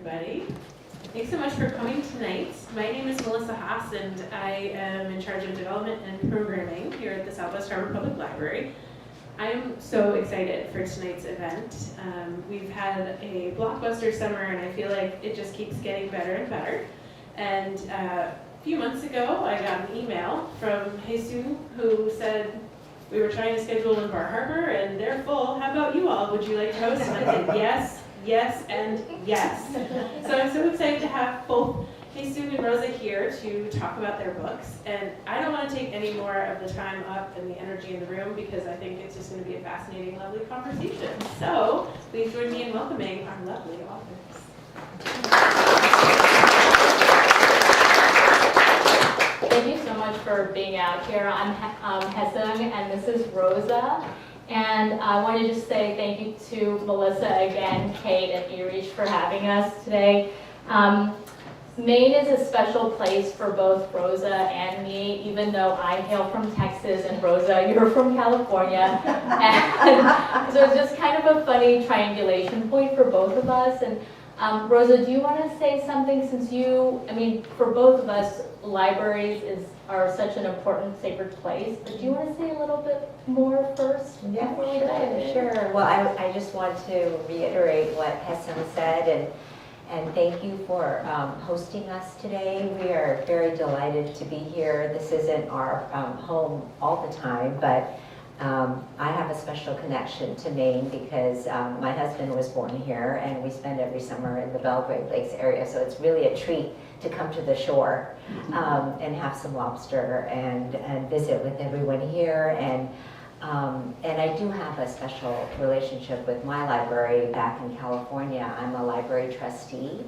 everybody. Thanks so much for coming tonight. My name is Melissa Haas, and I am in charge of development and programming here at the Southwest Harbor Public Library. I'm so excited for tonight's event. We've had a blockbuster summer, and I feel like it just keeps getting better and better. And a few months ago, I got an email from Hyeseung, who said, we were trying to schedule in Bar Harbor, and they're full. How about you all? Would you like to host? And I said, yes, yes, and yes. So I'm so excited to have both Hyeseung and Rosa here to talk about their books. And I don't want to take any more of the time up and the energy in the room because I think it's just going to be a fascinating, lovely conversation. So please join me in welcoming our lovely authors. Thank you so much for being out here. I'm Hyeseung, and this is Rosa. And I want to just say thank you to Melissa again, Kate, and eReach for having us today. Maine is a special place for both Rosa and me, even though I hail from Texas and Rosa, you're from California. And so it's just kind of a funny triangulation point for both of us. And Rosa, do you want to say something, since for both of us, libraries are such an important, sacred place, but do you want to say a little bit more first? Yeah, sure. Well, I just want to reiterate what Hyeseung said, and thank you for hosting us today. We are very delighted to be here. This isn't our home all the time, but I have a special connection to Maine because my husband was born here, and we spend every summer in the Belgrade Lakes area, so it's really a treat to come to the shore and have some lobster and visit with everyone here. And I do have a special relationship with my library back in California. I'm a library trustee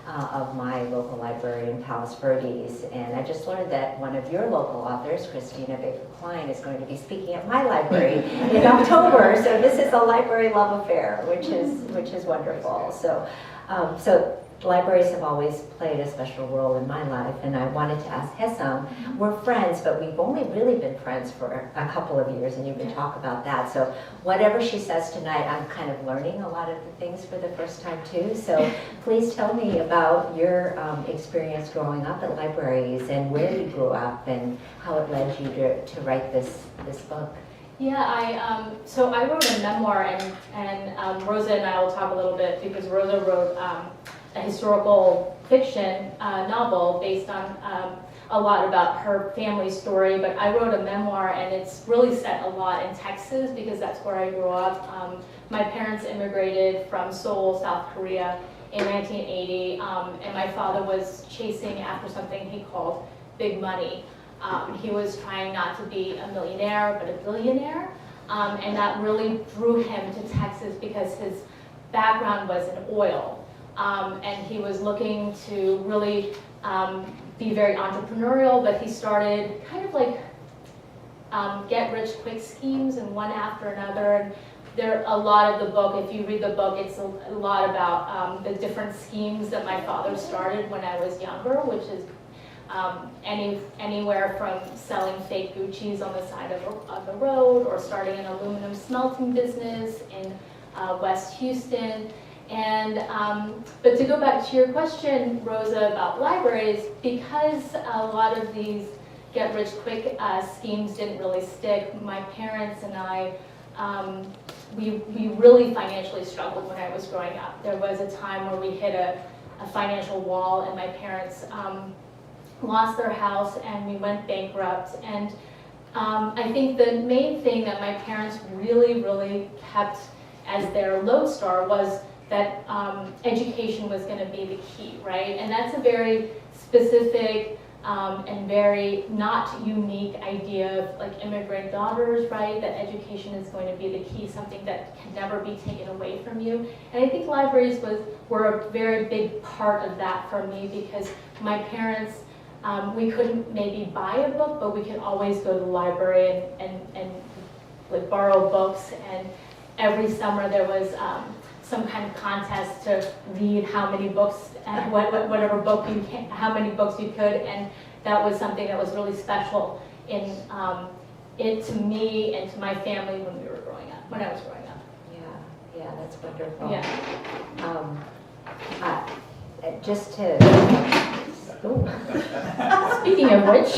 of my local library in Palos Verdes, and I just learned that one of your local authors, Christina Baker-Klein, is going to be speaking at my library in October. So this is a library love affair, which is wonderful. So libraries have always played a special role in my life, and I wanted to ask Hyeseung, we're friends, but we've only really been friends for a couple of years, and you can talk about that. So whatever she says tonight, I'm kind of learning a lot of the things for the first time too. So please tell me about your experience growing up at libraries and where you grew up and how it led you to write this book. Yeah, so I wrote a memoir, and Rosa and I will talk a little bit, because Rosa wrote a historical fiction novel based on a lot about her family story, but I wrote a memoir, and it's really set a lot in Texas because that's where I grew up. My parents immigrated from Seoul, South Korea in 1980, and my father was chasing after something he called big money. He was trying not to be a millionaire, but a billionaire, and that really drew him to Texas because his background was in oil. And he was looking to really be very entrepreneurial, but he started kind of like get-rich-quick schemes, and one after another. And there a lot of the book, if you read the book, it's a lot about the different schemes that my father started when I was younger, which is anywhere from selling fake Gucci's on the side of the road, or starting an aluminum smelting business in West Houston. And but to go back to your question, Rosa, about libraries, because a lot of these get-rich-quick schemes didn't really stick, my parents and I, we really financially struggled when I was growing up. There was a time where we hit a financial wall, and my parents lost their house, and we went bankrupt. And I think the main thing that my parents really, really kept as their lodestar was that education was going to be the key, right? And that's a very specific and very not unique idea of like immigrant daughters, right? That education is going to be the key, something that can never be taken away from you. And I think libraries were a very big part of that for me, because my parents, we couldn't maybe buy a book, but we could always go to the library and like borrow books. And every summer there was some kind of contest to read how many books, whatever book you can, how many books you could, and that was something that was really special in it to me and to my family when I was growing up. Yeah, that's wonderful. Yeah. just to, Speaking of which,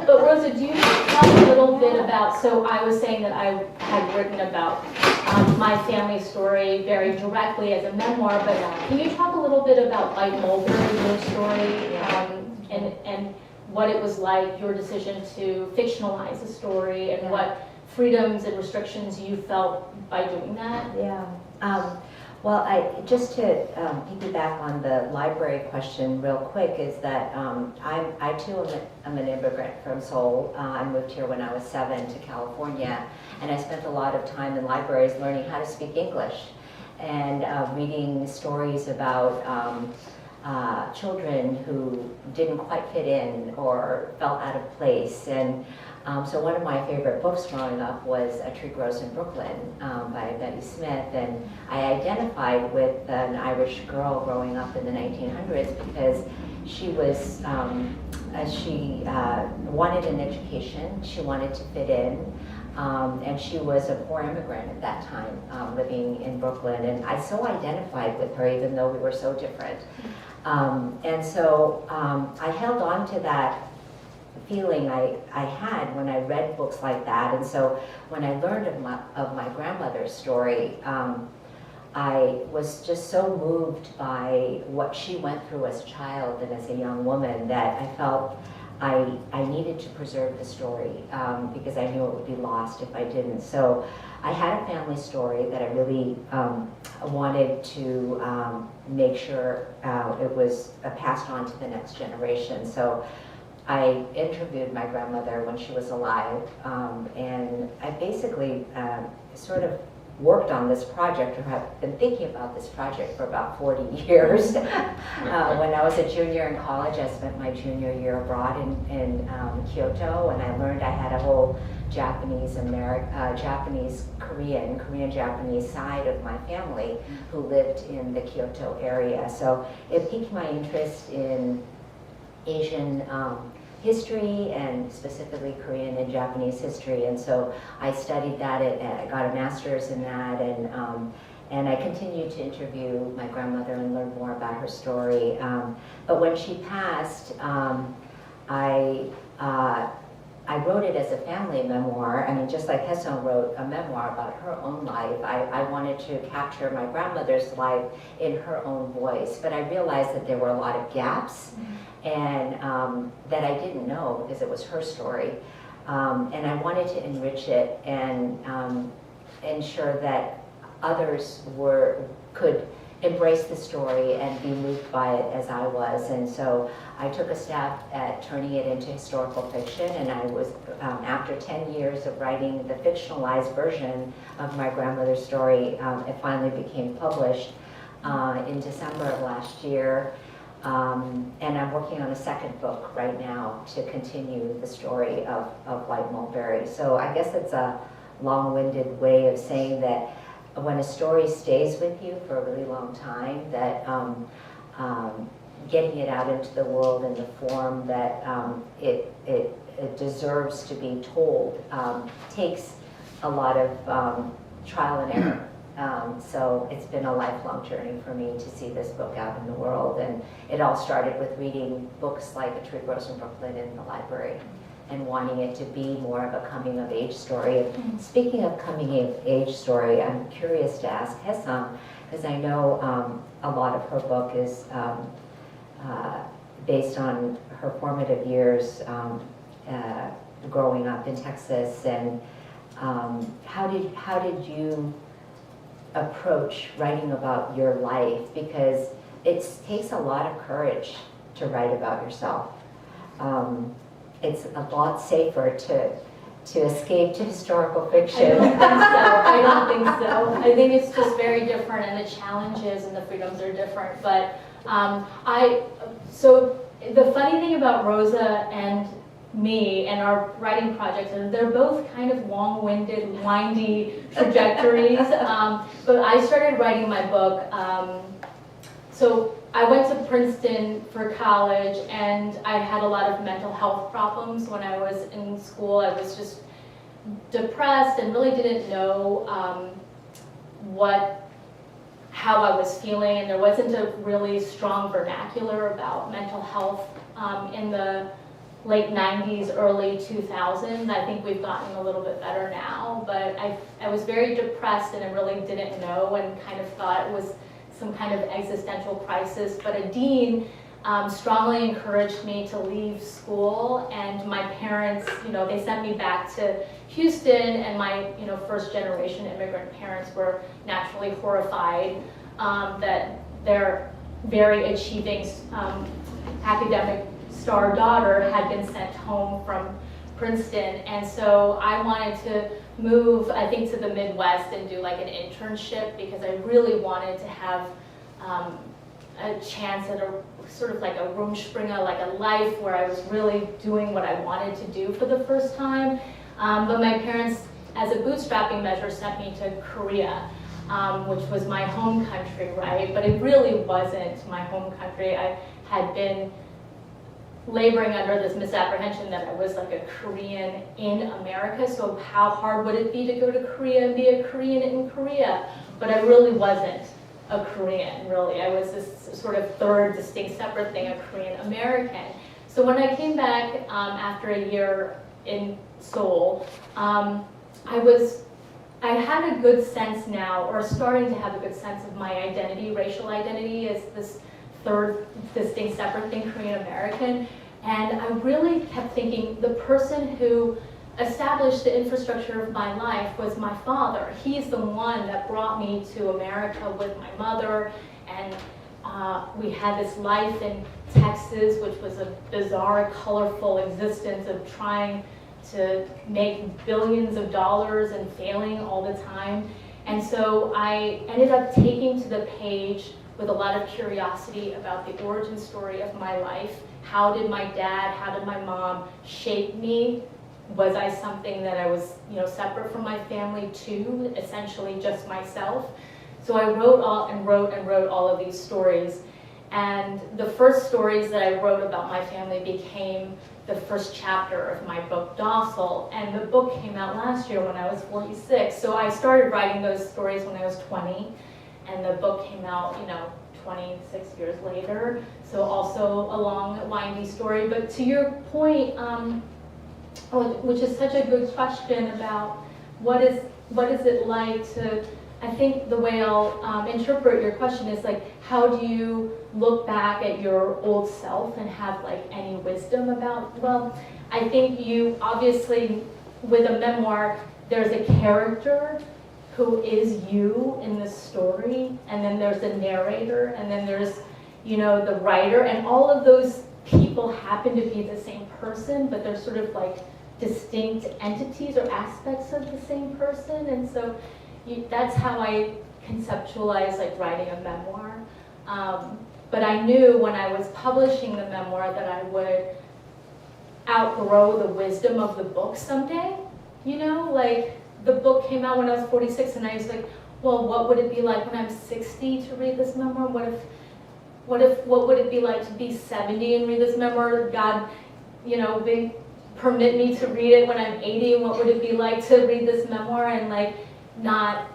but Rosa, do you talk a little bit about, so I was saying that I had written about my family story very directly as a memoir, but can you talk a little bit about like Mulberry, your story, and what it was like, your decision to fictionalize the story, and what freedoms and restrictions you felt by doing that? Yeah. Well, just to piggyback on the library question real quick is that I too am an immigrant from Seoul. I moved here when I was 7 to California, and I spent a lot of time in libraries learning how to speak English and reading stories about children who didn't quite fit in or felt out of place. And so one of my favorite books growing up was A Tree Grows in Brooklyn by Betty Smith, and I identified with an Irish girl growing up in the 1900s because she was, she wanted an education, she wanted to fit in, and she was a poor immigrant at that time living in Brooklyn, and I so identified with her even though we were so different. And so I held on to that feeling I had when I read books like that. And so when I learned of my grandmother's story, I was just so moved by what she went through as a child and as a young woman that I felt I needed to preserve the story because I knew it would be lost if I didn't. So I had a family story that I really wanted to make sure it was passed on to the next generation. So I interviewed my grandmother when she was alive, and I basically sort of worked on this project, or have been thinking about this project for about 40 years. When I was a junior in college, I spent my junior year abroad in Kyoto, and I learned I had a whole Korean-Japanese side of my family who lived in the Kyoto area. So it piqued my interest in Asian history, and specifically Korean and Japanese history, and so I studied that. I got a master's in that, and I continued to interview my grandmother and learn more about her story. But when she passed, I wrote it as a family memoir. I mean, just like Hyeseung wrote a memoir about her own life, I wanted to capture my grandmother's life in her own voice. But I realized that there were a lot of gaps, and that I didn't know because it was her story. And I wanted to enrich it and ensure that others could embrace the story and be moved by it as I was. And so I took a stab at turning it into historical fiction, and I was, after 10 years of writing the fictionalized version of my grandmother's story, it finally became published in December of last year. And I'm working on a second book right now to continue the story of White Mulberry. So I guess it's a long-winded way of saying that when a story stays with you for a really long time, that getting it out into the world in the form that it deserves to be told takes a lot of trial and error. So it's been a lifelong journey for me to see this book out in the world, and it all started with reading books like A Tree Grows in Brooklyn in the library and wanting it to be more of a coming-of-age story. Speaking of coming-of-age story, I'm curious to ask Hyeseung, because I know a lot of her book is based on her formative years growing up in Texas, and how did you approach writing about your life? Because it takes a lot of courage to write about yourself. It's a lot safer to escape to historical fiction. I don't think so. I think it's just very different, and the challenges and the freedoms are different. But so the funny thing about Rosa and me and our writing projects is they're both kind of long-winded, windy trajectories. But I started writing my book. So I went to Princeton for college, and I had a lot of mental health problems when I was in school. I was just depressed and really didn't know how I was feeling, and there wasn't a really strong vernacular about mental health in the late 90s, early 2000s. I think we've gotten a little bit better now, but I was very depressed and I really didn't know and kind of thought it was some kind of existential crisis. But a dean strongly encouraged me to leave school, and my parents, they sent me back to Houston, and my, first generation immigrant parents were naturally horrified that their very achieving academic star daughter had been sent home from Princeton. And so I wanted to move, I think, to the Midwest and do like an internship, because I really wanted to have a chance at a sort of like a Rumspringa, like a life where I was really doing what I wanted to do for the first time. But my parents, as a bootstrapping measure, sent me to Korea, which was my home country, right? But it really wasn't my home country. I had been laboring under this misapprehension that I was like a Korean in America, so how hard would it be to go to Korea and be a Korean in Korea? But I really wasn't a Korean, really. I was this sort of third distinct separate thing, a Korean American. So when I came back after a year in Seoul, I had a good sense now, or starting to have a good sense of my identity, racial identity, as this third distinct separate thing, Korean American. And I really kept thinking the person who established the infrastructure of my life was my father. He's the one that brought me to America with my mother, and we had this life in Texas, which was a bizarre, colorful existence of trying to make billions of dollars and failing all the time. And so I ended up taking to the page with a lot of curiosity about the origin story of my life. How did my dad, how did my mom shape me? Was I something that I was, separate from my family too, essentially just myself? So I wrote all of these stories. And the first stories that I wrote about my family became the first chapter of my book, Docile. And the book came out last year when I was 46. So I started writing those stories when I was 20. And the book came out, 26 years later. So also a long, windy story. But to your point, which is such a good question about what is it like to, I think the way I'll interpret your question is like, how do you look back at your old self and have like any wisdom about, well, I think you obviously, with a memoir, there's a character who is you in the story, and then there's a narrator, and then there's, the writer, and all of those people happen to be the same person, but they're sort of like distinct entities or aspects of the same person. And so that's how I conceptualize like writing a memoir. But I knew when I was publishing the memoir that I would outgrow the wisdom of the book someday. Like the book came out when I was 46, and I was like, well, what would it be like when I'm 60 to read this memoir? What would it be like to be 70 and read this memoir? God, permit me to read it when I'm 80, and what would it be like to read this memoir and like not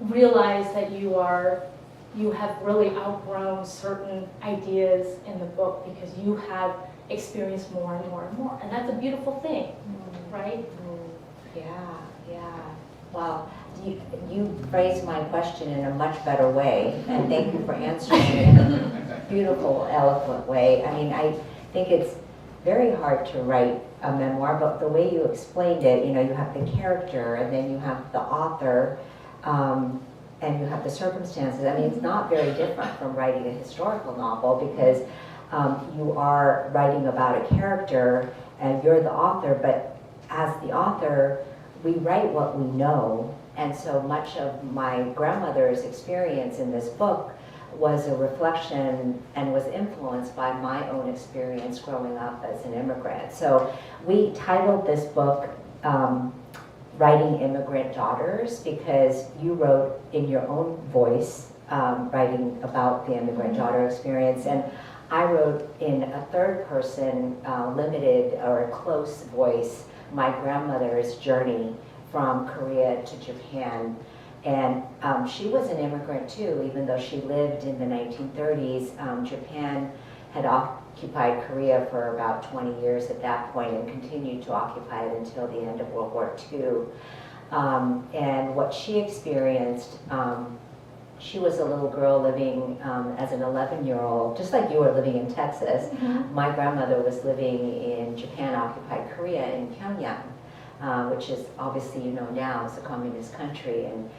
realize that you have really outgrown certain ideas in the book because you have experienced more and more and more. And that's a beautiful thing, right? Yeah. Well, you phrased my question in a much better way, and thank you for answering it in a beautiful, eloquent way. I mean, I think it's very hard to write a memoir, but the way you explained it, you have the character, and then you have the author, and you have the circumstances. I mean, it's not very different from writing a historical novel, because you are writing about a character, and you're the author, but as the author, we write what we know. And so much of my grandmother's experience in this book was a reflection and was influenced by my own experience growing up as an immigrant. So we titled this book Writing Immigrant Daughters, because you wrote in your own voice, writing about the immigrant daughter experience, and I wrote in a third person, limited or a close voice, my grandmother's journey from Korea to Japan. And she was an immigrant too, even though she lived in the 1930s. Japan had occupied Korea for about 20 years at that point and continued to occupy it until the end of World War II. And what she experienced, she was a little girl living as an 11-year-old, just like you were living in Texas. My grandmother was living in Japan-occupied Korea in Pyongyang, which is obviously, you know, now is a communist country, and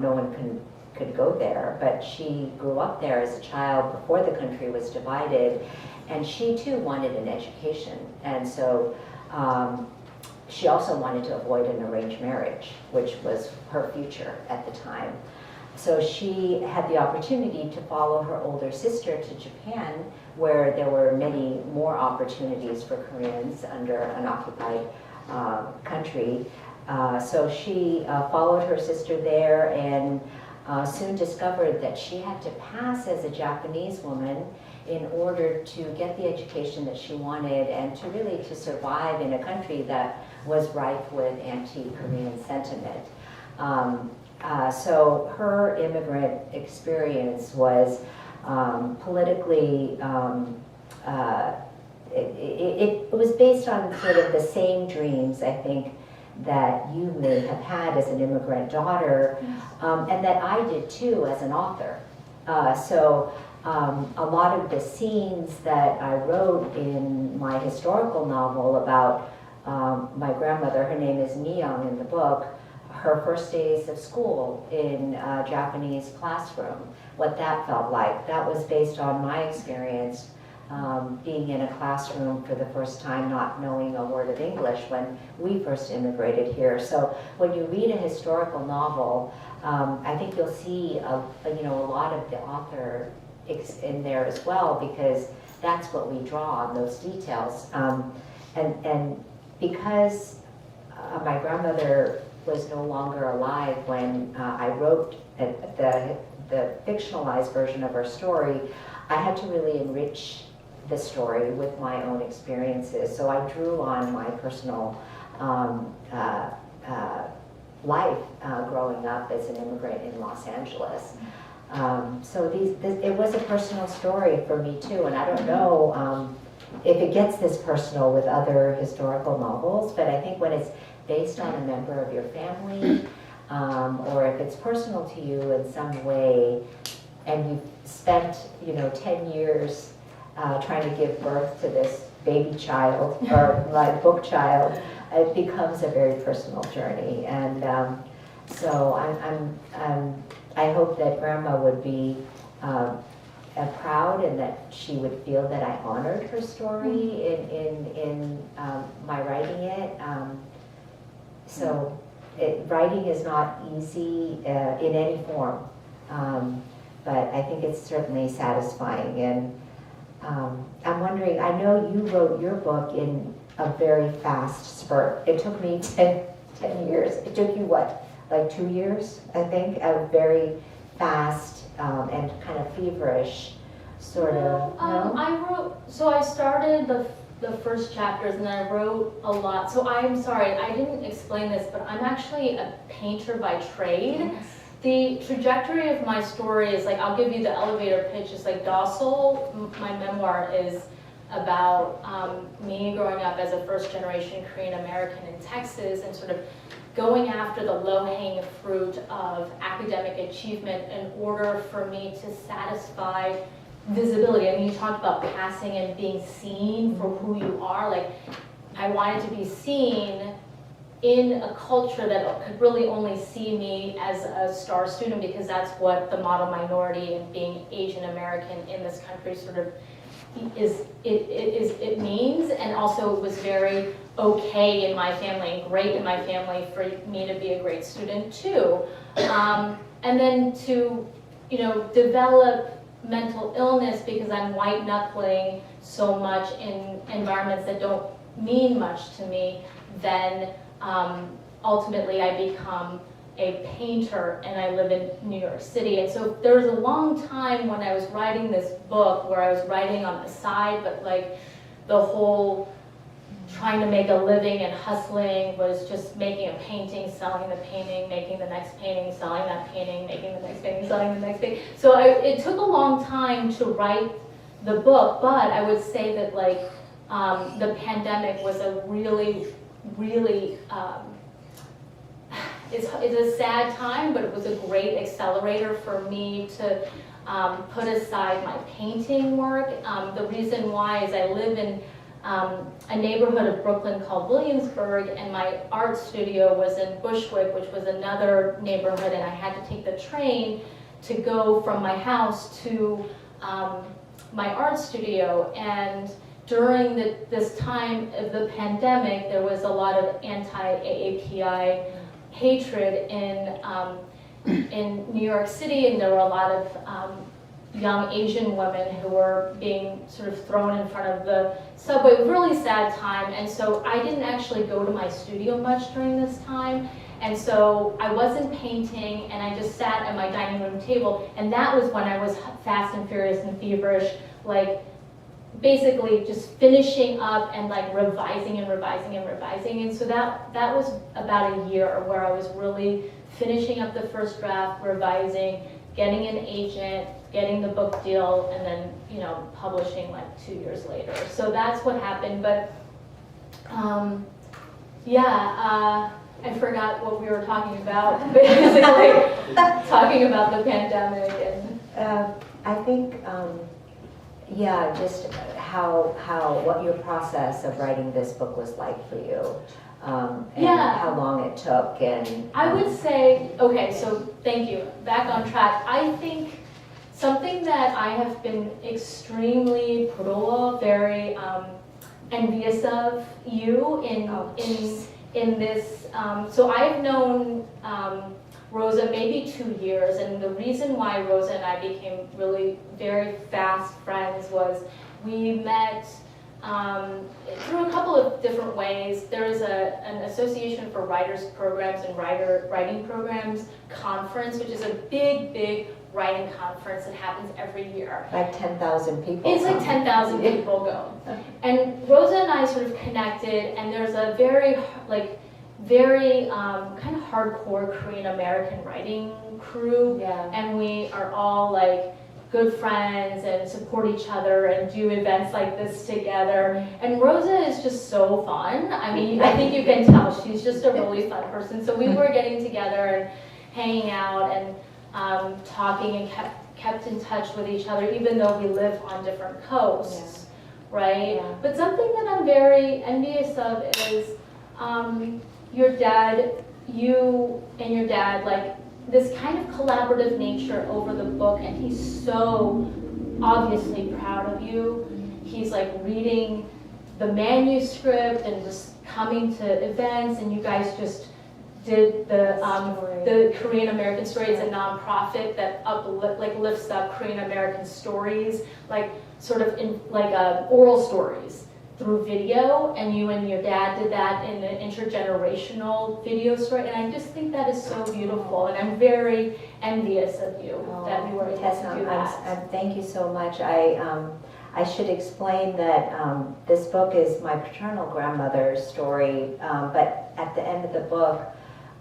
no one could go there. But she grew up there as a child before the country was divided, and she too wanted an education. And so she also wanted to avoid an arranged marriage, which was her future at the time. So she had the opportunity to follow her older sister to Japan, where there were many more opportunities for Koreans under an occupied country. So she followed her sister there and soon discovered that she had to pass as a Japanese woman in order to get the education that she wanted and to really to survive in a country that was rife with anti-Korean sentiment. So her immigrant experience was politically, it was based on sort of the same dreams, I think, that you may have had as an immigrant daughter, and that I did too as an author. So a lot of the scenes that I wrote in my historical novel about my grandmother, her name is Hyeseung in the book, her first days of school in a Japanese classroom, what that felt like. That was based on my experience being in a classroom for the first time, not knowing a word of English when we first immigrated here. So when you read a historical novel, I think you'll see a lot of the author in there as well, because that's what we draw on those details. And because my grandmother was no longer alive when I wrote the fictionalized version of her story, I had to really enrich the story with my own experiences. So I drew on my personal life growing up as an immigrant in Los Angeles. So it was a personal story for me too, and I don't know if it gets this personal with other historical novels, but I think when it's based on a member of your family, or if it's personal to you in some way, and you've spent 10 years trying to give birth to this baby child or like book child, it becomes a very personal journey. And so I hope that Grandma would be proud, and that she would feel that I honored her story in my writing it. So writing is not easy in any form, but I think it's certainly satisfying. And I'm wondering, I know you wrote your book in a very fast spurt. It took me 10 years. It took you what, like 2 years, I think, a very fast and kind of feverish sort of, no? I started the first chapters, and then I wrote a lot. So I'm sorry, I didn't explain this, but I'm actually a painter by trade. Yes. The trajectory of my story is like, I'll give you the elevator pitch. It's like Docile, my memoir, is about me growing up as a first-generation Korean American in Texas and sort of going after the low-hanging fruit of academic achievement in order for me to satisfy visibility. I mean, you talked about passing and being seen for who you are. Like, I wanted to be seen in a culture that could really only see me as a star student, because that's what the model minority and being Asian American in this country sort of it means. And also it was very okay in my family and great in my family for me to be a great student too. And then to develop mental illness because I'm white knuckling so much in environments that don't mean much to me, then ultimately I become a painter and I live in New York City. And so there was a long time when I was writing this book where I was writing on the side, but like the whole trying to make a living and hustling, was just making a painting, selling the painting, making the next painting, selling that painting, making the next painting, selling the next painting. So it took a long time to write the book, but I would say that like the pandemic was a really, really, it's a sad time, but it was a great accelerator for me to put aside my painting work. The reason why is I live in a neighborhood of Brooklyn called Williamsburg, and my art studio was in Bushwick, which was another neighborhood, and I had to take the train to go from my house to my art studio. And during this time of the pandemic, there was a lot of anti-AAPI hatred in New York City, and there were a lot of young Asian women who were being sort of thrown in front of the subway. Really sad time. And so I didn't actually go to my studio much during this time. And so I wasn't painting, and I just sat at my dining room table, and that was when I was fast and furious and feverish, like basically just finishing up and like revising and revising and revising. And so that was about a year where I was really finishing up the first draft, revising, getting an agent, getting the book deal, and then, you know, publishing like 2 years later. So that's what happened. But I forgot what we were talking about, basically talking about the pandemic. And I think, just what your process of writing this book was like for you, and how long it took. And I would say, okay, so thank you. Back on track. I think something that I have been extremely very envious of you in this. So I've known Rosa maybe 2 years, and the reason why Rosa and I became really very fast friends was we met through a couple of different ways. There is an Association for Writers Programs and Writing Programs conference, which is a big writing conference that happens every year. Like 10,000 people. It's like 10,000 people go. And Rosa and I sort of connected, and there's a very kind of hardcore Korean American writing crew. Yeah. And we are all like good friends and support each other and do events like this together. And Rosa is just so fun. I mean, I think you can tell she's just a really fun person. So we were getting together and hanging out and talking, and kept in touch with each other, even though we live on different coasts, right? Yeah. But something that I'm very envious of is you and your dad, like this kind of collaborative nature over the book, and he's so obviously proud of you. He's like reading the manuscript and just coming to events, and you guys just did the Korean American Story. It's a nonprofit that lifts up Korean American stories, like sort of in like oral stories through video, and you and your dad did that in an intergenerational video story, and I just think that is so beautiful, and I'm very envious of you that you were able to do that. Thank you so much. I should explain that this book is my paternal grandmother's story, but at the end of the book,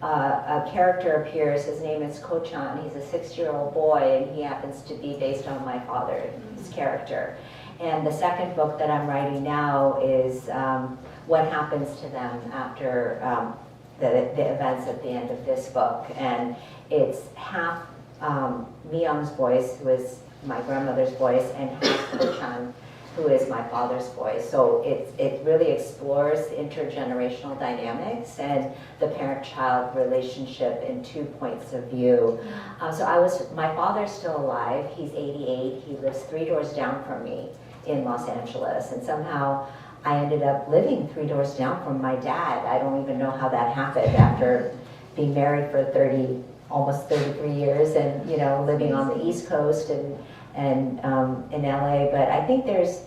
a character appears. His name is Ko-chan. He's a 6-year-old boy, and he happens to be based on my father's character. And the second book that I'm writing now is what happens to them after the events at the end of this book. And it's half Myung's voice, who is my grandmother's voice, and half Ko-chan, who is my father's voice. So it really explores intergenerational dynamics and the parent-child relationship in 2 points of view. My father's still alive. He's 88. He lives 3 doors down from me in Los Angeles, and somehow I ended up living 3 doors down from my dad. I don't even know how that happened after being married for almost 33 years, and living on the East Coast and in LA. But I think there's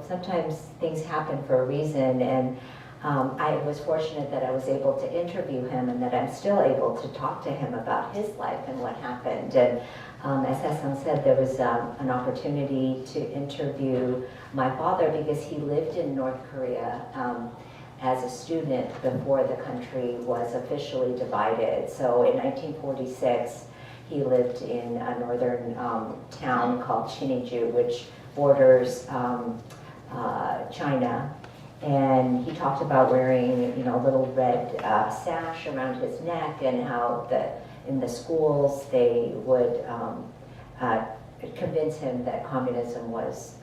sometimes things happen for a reason, and I was fortunate that I was able to interview him and that I'm still able to talk to him about his life and what happened. And as Hyeseung said, there was an opportunity to interview my father because he lived in North Korea as a student before the country was officially divided. So in 1946, he lived in a northern town called Siniju, which borders China. And he talked about wearing, a little red sash around his neck, and how in the schools they would convince him that communism was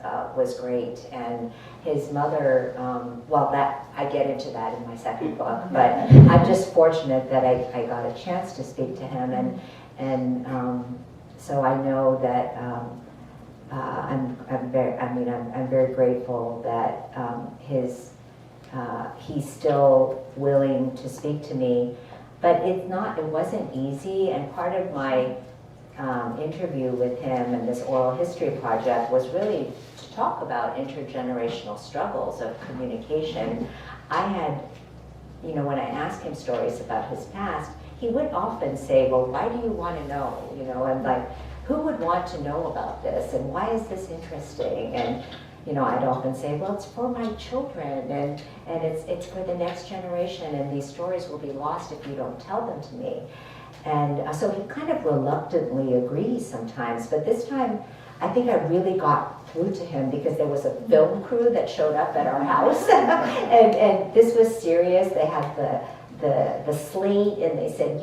great. And his mother, I get into that in my second book, but I'm just fortunate that I got a chance to speak to him, and so I know that I'm very grateful that he's still willing to speak to me, but it wasn't easy. And part of my interview with him and this oral history project was really to talk about intergenerational struggles of communication. I had, when I asked him stories about his past, he would often say, well, why do you want to know? And like, who would want to know about this? And why is this interesting? And, I'd often say, well, it's for my children, and it's for the next generation, and these stories will be lost if you don't tell them to me. And so he kind of reluctantly agrees sometimes, but this time I think I really got through to him because there was a film crew that showed up at our house, and this was serious. They had the slate, and they said,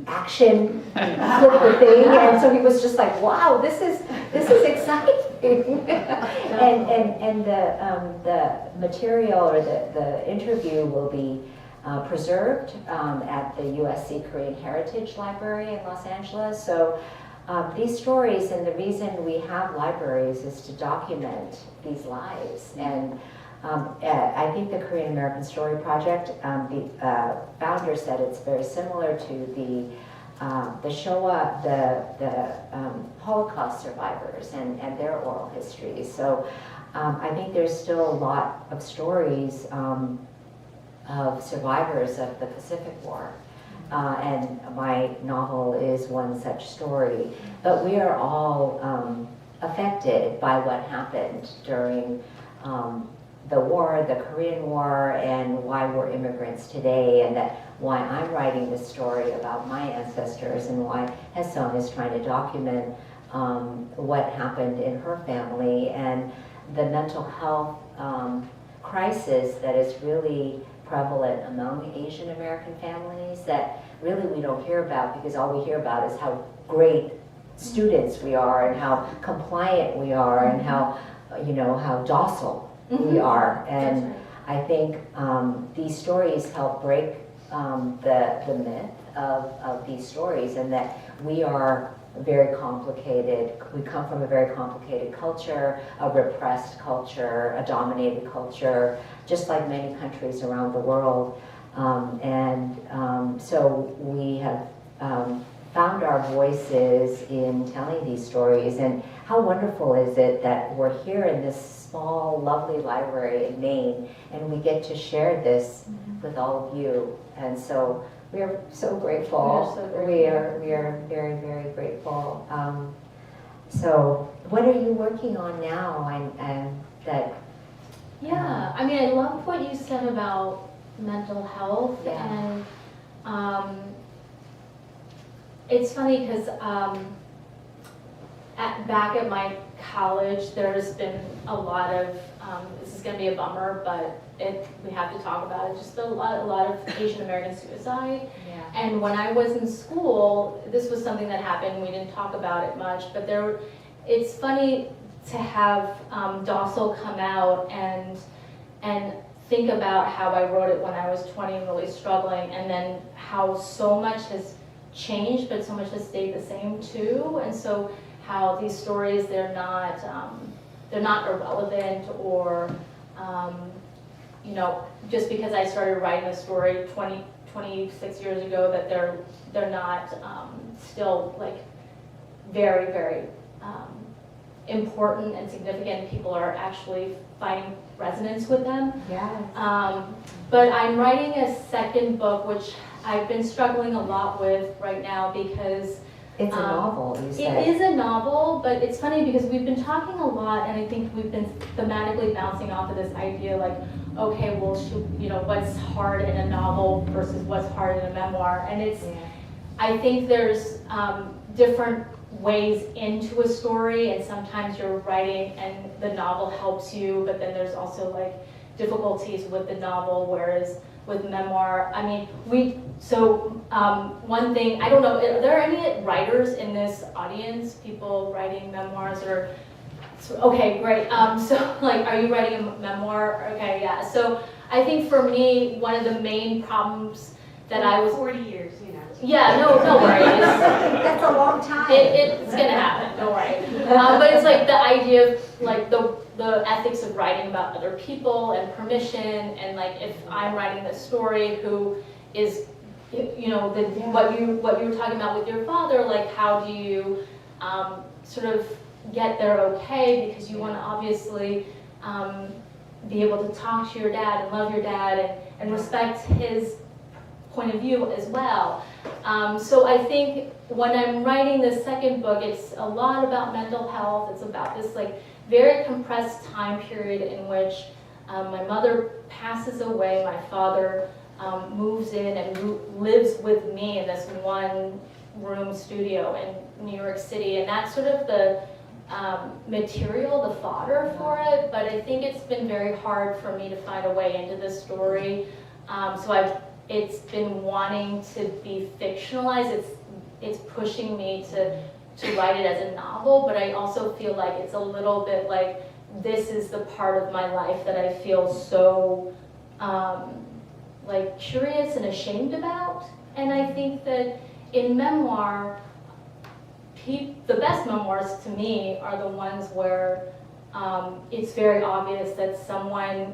action, click the thing, and so he was just like, wow, this is exciting. and the material or the interview will be preserved at the USC Korean Heritage Library in Los Angeles. So these stories, and the reason we have libraries is to document these lives. And I think the Korean American Story Project, the founder said it's very similar to the Shoah, the Holocaust survivors and their oral histories. So I think there's still a lot of stories of survivors of the Pacific War. And my novel is one such story. But we are all affected by what happened during the war, the Korean War, and why we're immigrants today, and why I'm writing this story about my ancestors, and why Hyeseung is trying to document what happened in her family, and the mental health crisis that is really prevalent among Asian American families that really we don't hear about, because all we hear about is how great students we are, and how compliant we are, and how docile we are. And right. I think these stories help break the myth of these stories, and that we are very complicated. We come from a very complicated culture, a repressed culture, a dominated culture, just like many countries around the world. So we have found our voices in telling these stories. And how wonderful is it that we're here in this small, lovely library in Maine, and we get to share this with all of you. And so we are so grateful. We are very, very grateful. So what are you working on now? Yeah, I mean, I love what you said about mental health. Yeah. And it's funny because back at my college, there's been a lot of, this is going to be a bummer, but we have to talk about it, just a lot of Asian American suicide. Yeah. And when I was in school, this was something that happened. We didn't talk about it much, but it's funny to have Docile come out and think about how I wrote it when I was 20 and really struggling, and then how so much has changed, but so much has stayed the same too. And so how these stories, they're not irrelevant, or just because I started writing a story 26 years ago, that they're not still like very, very important and significant. People are actually finding resonance with them. Yes. But I'm writing a second book, which I've been struggling a lot with right now because It's a novel, you said. it is a novel, but it's funny because we've been talking a lot, and I think we've been thematically bouncing off of this idea like, okay, well, what's hard in a novel versus what's hard in a memoir, and it's. Yeah. I think there's different ways into a story, and sometimes you're writing and the novel helps you, but then there's also like difficulties with the novel, whereas with memoir, I mean, one thing, I don't know, are there any writers in this audience, people writing memoirs or, okay, great. So like, are you writing a memoir? Okay, yeah. So I think for me, one of the main problems that I was 40 years, you know. Yeah, no worries. That's a long time. It's gonna happen, don't worry. But it's like the idea of like the ethics of writing about other people and permission, and like if I'm writing this story, who is, what you were talking about with your father, like how do you sort of get there okay, because you want to obviously be able to talk to your dad and love your dad and respect his point of view as well. So I think when I'm writing this second book, it's a lot about mental health. It's about this like very compressed time period in which my mother passes away, my father moves in and lives with me in this one-room studio in New York City, and that's sort of the material, the fodder for it. But I think it's been very hard for me to find a way into this story. It's been wanting to be fictionalized. It's pushing me to write it as a novel, but I also feel like it's a little bit like this is the part of my life that I feel so like curious and ashamed about. And I think that in memoir, the best memoirs to me are the ones where it's very obvious that someone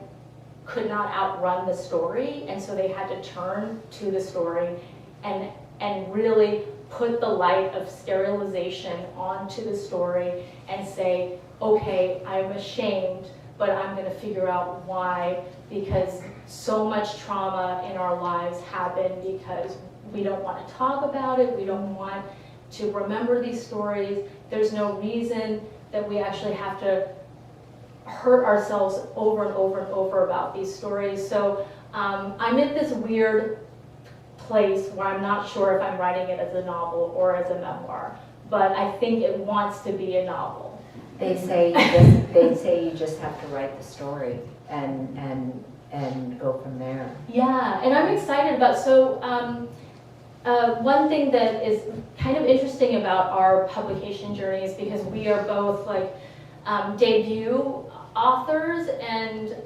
could not outrun the story, and so they had to turn to the story and really put the light of sterilization onto the story and say, okay, I'm ashamed, but I'm going to figure out why, because so much trauma in our lives happen because we don't want to talk about it, we don't want to remember these stories. There's no reason that we actually have to hurt ourselves over and over and over about these stories. So I'm in this weird place where I'm not sure if I'm writing it as a novel or as a memoir, but I think it wants to be a novel. They say you just have to write the story and go from there. Yeah, and I'm excited about, one thing that is kind of interesting about our publication journeys, because we are both like debut authors, and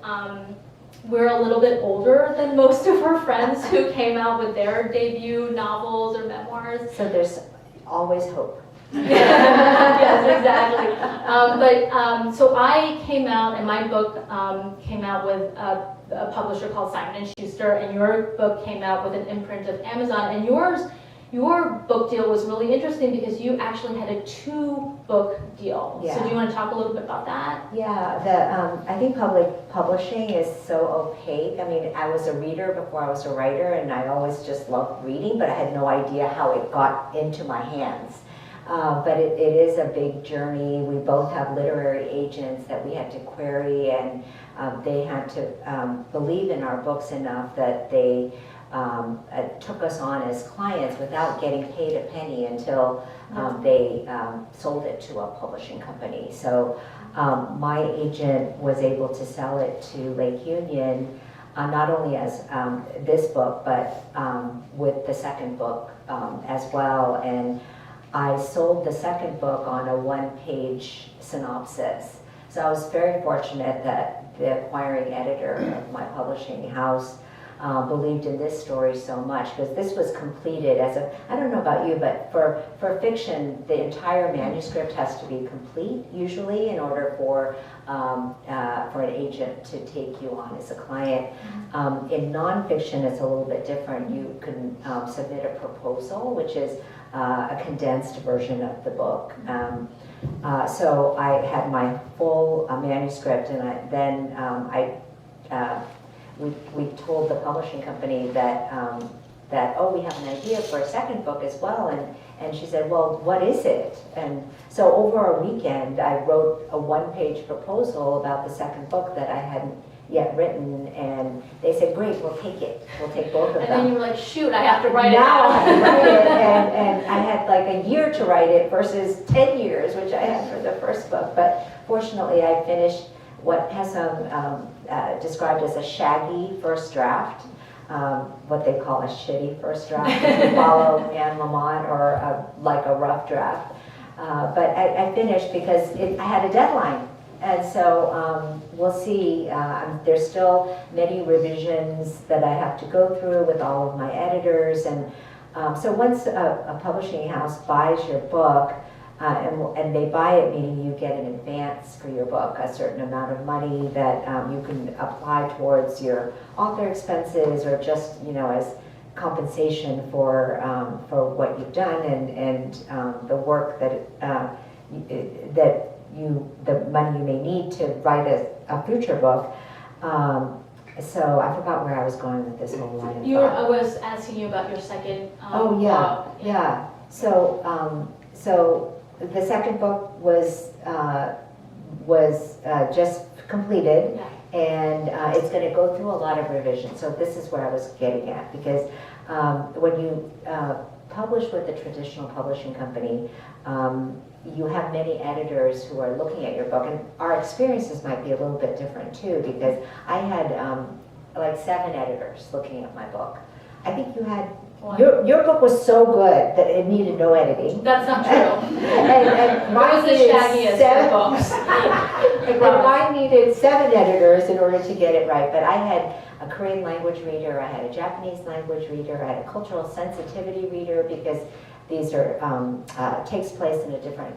we're a little bit older than most of our friends who came out with their debut novels or memoirs. So there's always hope. Yes, exactly. So I came out, and my book came out with a publisher called Simon & Schuster, and your book came out with an imprint of Amazon, and your book deal was really interesting because you actually had a 2-book deal. Yeah. So do you want to talk a little bit about that? Yeah, I think public publishing is so opaque. I mean, I was a reader before I was a writer, and I always just loved reading, but I had no idea how it got into my hands. But it is a big journey. We both have literary agents that we had to query, and they had to believe in our books enough that they took us on as clients without getting paid a penny until they sold it to a publishing company. So my agent was able to sell it to Lake Union, not only as this book, but with the second book as well. And I sold the second book on a 1-page synopsis. So I was very fortunate that the acquiring editor of my publishing house believed in this story so much, because this was completed as a, I don't know about you, but for fiction, the entire manuscript has to be complete usually in order for an agent to take you on as a client. In nonfiction, it's a little bit different. You can submit a proposal, which is a condensed version of the book. So I had my full manuscript, and we told the publishing company that oh, we have an idea for a second book as well, and she said, well, what is it? And so over a weekend, I wrote a one-page proposal about the second book that I hadn't yet written, and they said, great, we'll take it. We'll take both of them. And then you were like, shoot, I have to write it now. now. I have to write it, and I had like a year to write it versus 10 years, which I had for the first book. But fortunately, I finished what Hyeseung described as a shaggy first draft, what they call a shitty first draft, if you follow Anne Lamont, or like a rough draft. But I finished because I had a deadline. And so we'll see. There's still many revisions that I have to go through with all of my editors. And so once a publishing house buys your book, and they buy it, meaning you get an advance for your book, a certain amount of money that you can apply towards your author expenses, or just, as compensation for what you've done, and the work that the money you may need to write a future book. So I forgot where I was going with this whole line of thought. I was asking you about your second yeah, book. yeah. So the second book was just completed, Yeah. and it's going to go through a lot of revisions. So this is where I was getting at, because when you publish with a traditional publishing company, you have many editors who are looking at your book, and our experiences might be a little bit different too, because I had like 7 editors looking at my book. I think you had, your book was so good that it needed no editing. That's not true. and mine was the needed shaggiest 7 books. and mine needed 7 editors in order to get it right. But I had a Korean language reader, I had a Japanese language reader, I had a cultural sensitivity reader, because these are takes place in a different,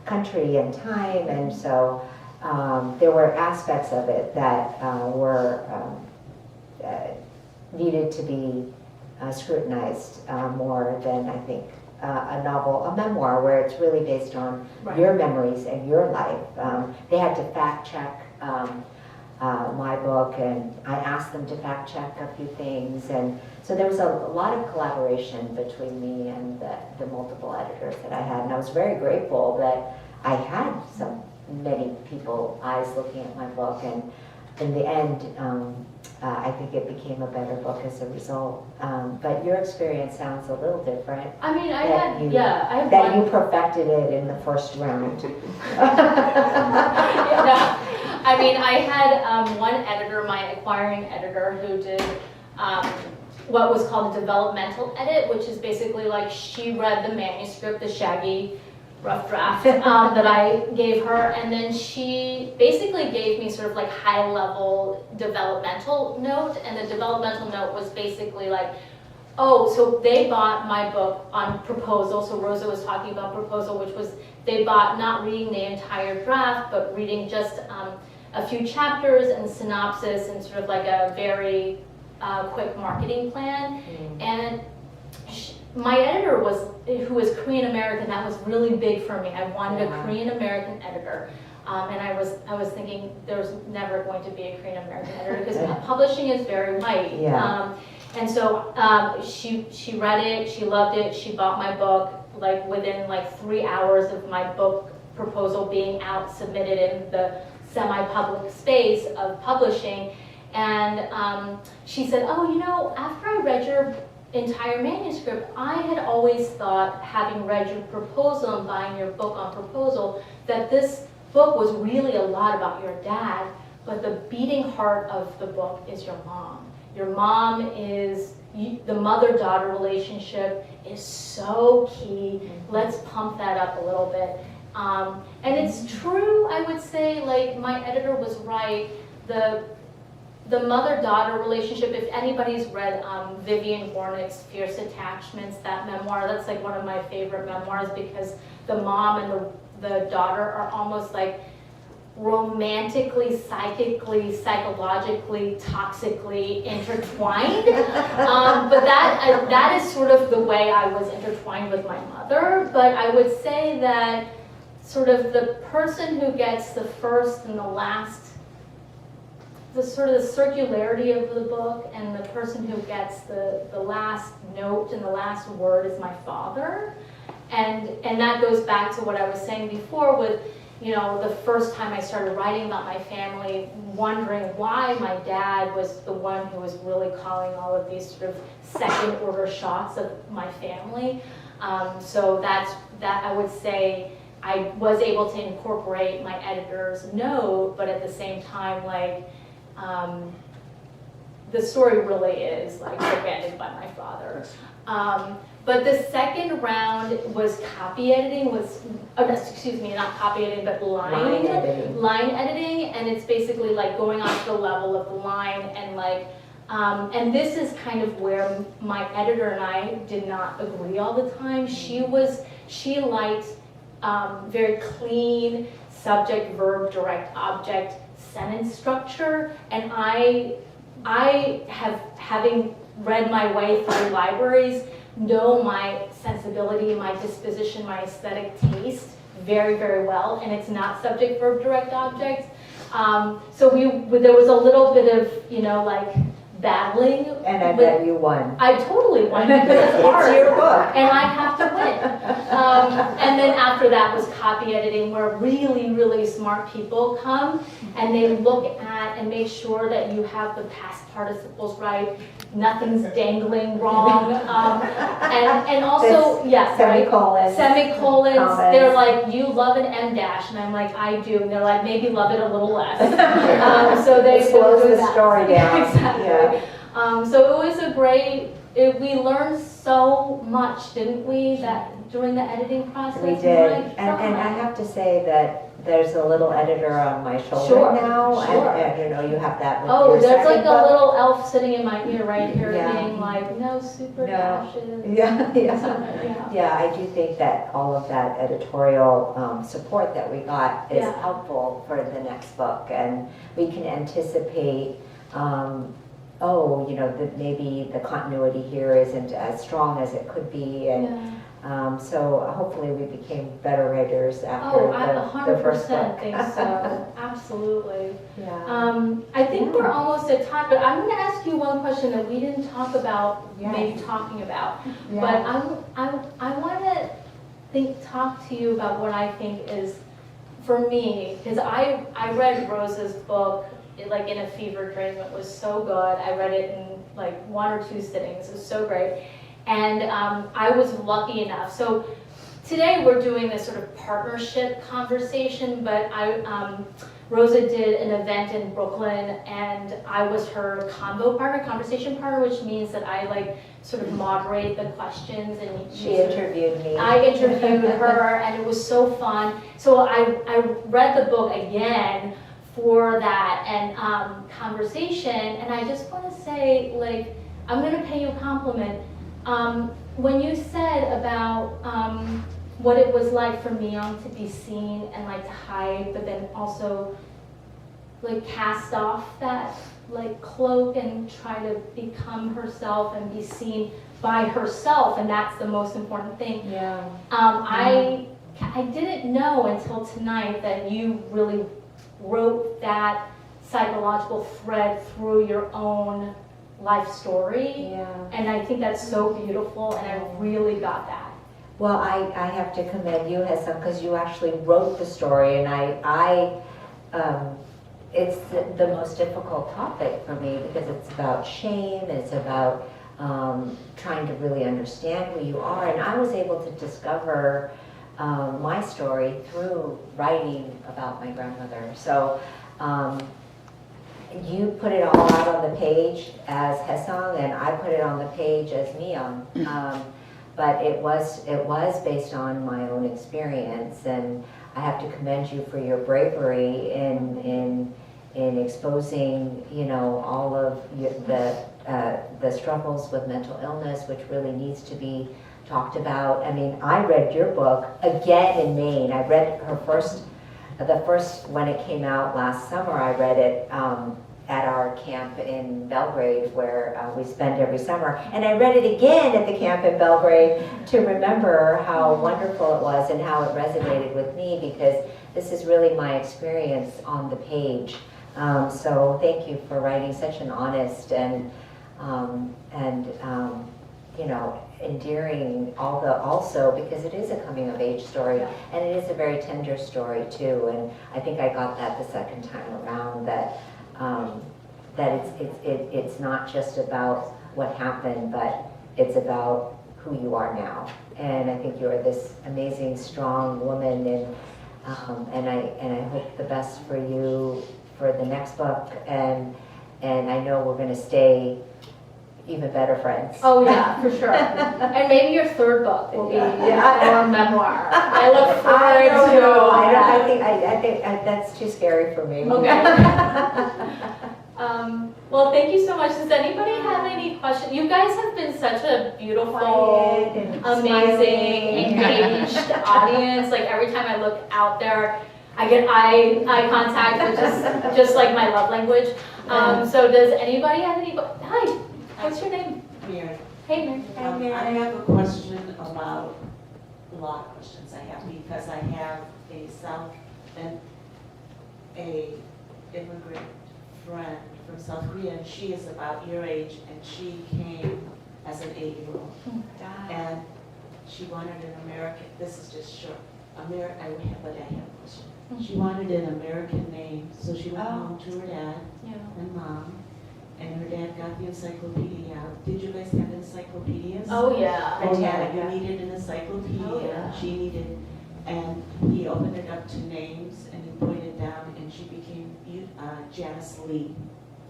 country and time, and so there were aspects of it that were needed to be scrutinized more than, I think, a novel, a memoir, where it's really based on your memories and your life. They had to fact check my book, and I asked them to fact check a few things, and so there was a lot of collaboration between me and the multiple editors that I had, and I was very grateful that I had so many eyes looking at my book, and in the end, I think it became a better book as a result. But your experience sounds a little different. I mean, I had that you perfected it in the first round. I mean, I had one editor, my acquiring editor, who did what was called a developmental edit, which is basically like she read the manuscript, the shaggy rough draft that I gave her, and then she basically gave me sort of like high-level developmental note, and the developmental note was basically like, oh, so they bought my book on proposal, so Rosa was talking about proposal, which was they bought not reading the entire draft, but reading just a few chapters and synopsis and sort of like a very quick marketing plan. And my editor who was Korean American, that was really big for me. I wanted a Korean American editor. And I was thinking there's never going to be a Korean American editor, because publishing is very white. And so she read it, she loved it, she bought my book like within like 3 hours of my book proposal being out, submitted in the semi-public space of publishing. And she said, oh, after I read your entire manuscript, I had always thought, having read your proposal and buying your book on proposal, that this book was really a lot about your dad, but the beating heart of the book is your mom. Your mom is, the mother-daughter relationship is so key. Let's pump that up a little bit. And it's true, I would say, like my editor was right. the mother-daughter relationship, if anybody's read Vivian Gornick's Fierce Attachments, that memoir, that's like one of my favorite memoirs because the mom and the daughter are almost like romantically, psychically, psychologically, toxically intertwined. But that is sort of the way I was intertwined with my mother. But I would say that sort of the person who gets the first and the last, the sort of the circularity of the book, and the person who gets the last note and the last word is my father. And that goes back to what I was saying before with, you know, the first time I started writing about my family, wondering why my dad was the one who was really calling all of these sort of second order shots of my family. So that I would say I was able to incorporate my editor's note, but at the same time, like, the story really is like bookended by my father. But the second round was copy editing, excuse me, not copy editing, but line editing, and it's basically like going on to the level of the line, and like, and this is kind of where my editor and I did not agree all the time. She liked very clean subject, verb, direct, object, sentence structure, and having read my way through libraries, know my sensibility, my disposition, my aesthetic taste very, very well, and it's not subject, verb, direct, object. So there was a little bit of, you know, like battling. And I bet you won. I totally won because it's hard. It's your book. And I have to win. And then after that was copy editing, where really, really smart people come and they look at and make sure that you have the past participles right, nothing's dangling wrong, and also, yes, semicolons, semicolons. Comments. They're like, you love an M dash, and I'm like, I do, and they're like, maybe love it a little less. So they slows the that. story down. Exactly. Yeah. So it was a great. We learned so much, didn't we? That during the editing process. We did, and I have to say that there's a little editor on my shoulder now. Sure. And you know, you have that with Oh, your there's like second a book. little elf sitting in my ear right here, Yeah. being like, no super No. dashes. Yeah, I do think that all of that editorial support that we got is Yeah. helpful for the next book, and we can anticipate, you know, that maybe the continuity here isn't as strong as it could be, and so hopefully we became better writers after the first book. 100% think so. Absolutely. Yeah. I think we're almost at time, but I'm going to ask you one question that we didn't talk about, Yes. maybe talking about. Yeah. But I want to talk to you about what I think is, for me, because I read Rosa's book like in a fever dream. It was so good. I read it in like 1 or 2 sittings. It was so great. And I was lucky enough. So today we're doing this sort of partnership conversation, but Rosa did an event in Brooklyn, and I was her conversation partner, which means that I like sort of moderate the questions, and She interviewed me. I interviewed her, and it was so fun. So I read the book again for that and conversation, and I just want to say, like, I'm going to pay you a compliment. When you said about what it was like for Myeong to be seen and like to hide, but then also like cast off that like cloak and try to become herself and be seen by herself, and that's the most important thing. Yeah. I didn't know until tonight that you really wrote that psychological thread through your own life story. Yeah. And I think that's so beautiful, and I really got that. Well, I have to commend you, Hyeseung, because you actually wrote the story, and it's the most difficult topic for me because it's about shame, it's about trying to really understand who you are, and I was able to discover my story through writing about my grandmother. So you put it all out on the page as Hyeseung, and I put it on the page as Myeong. But it was based on my own experience, and I have to commend you for your bravery in in exposing, all of the struggles with mental illness, which really needs to be talked about. I mean, I read your book again in Maine. I read the first when it came out last summer. I read it at our camp in Belgrade, where we spend every summer. And I read it again at the camp in Belgrade to remember how wonderful it was and how it resonated with me, because this is really my experience on the page. So thank you for writing such an honest and endearing, also because it is a coming of age story, and it is a very tender story too. And I think I got that the second time around, that it's not just about what happened, but it's about who you are now. And I think you are this amazing, strong woman, and I hope the best for you for the next book, and I know we're going to stay even better friends. Oh yeah, for sure. And maybe your third book will be your memoir. I look forward to. I think that's too scary for me. Okay. Well, thank you so much. Does anybody have any questions? You guys have been such a beautiful, amazing, engaged audience. Like every time I look out there, I get eye contact, which is just like my love language. So does anybody have any? Hi, what's your name? Mary. Hey, Mary. I have a question about, a lot of questions I have, because I have a immigrant friend from South Korea, and she is about your age, and she came as an 8-year-old. And she wanted an American, this is just short, but I have a question. She wanted an American name, so she went home to her dad and mom, and her dad got the encyclopedia out. Did you guys have encyclopedias? Oh yeah. You needed an encyclopedia. Oh, yeah. She needed, and he opened it up to names, and he pointed down, and she became Janice Lee.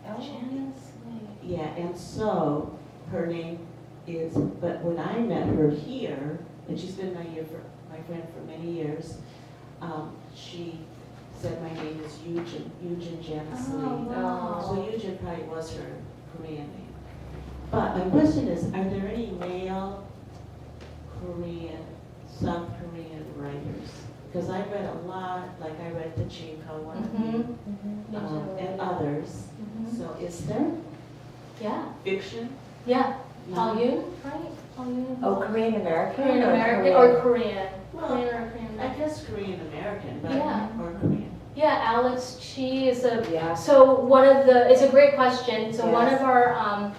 Janice Lee. Yeah, and so her name is. But when I met her here, and she's been my friend for many years. She said my name is Eugen Janice Lee. Wow. So Eugen probably was her Korean name. But my question is, are there any male Korean, South Korean writers? Because I read a lot, like I read the Chinko one and others. So is there Yeah. fiction? Yeah. No. Paul Yoon, right? Paul Yoon. Oh, Korean American? Korean or American or Korean? Well, Korean or Korean I American? guess Korean American, but Yeah. or Korean. Yeah, Alex Chi is a. Yeah. So it's a great question. So one Yes. of our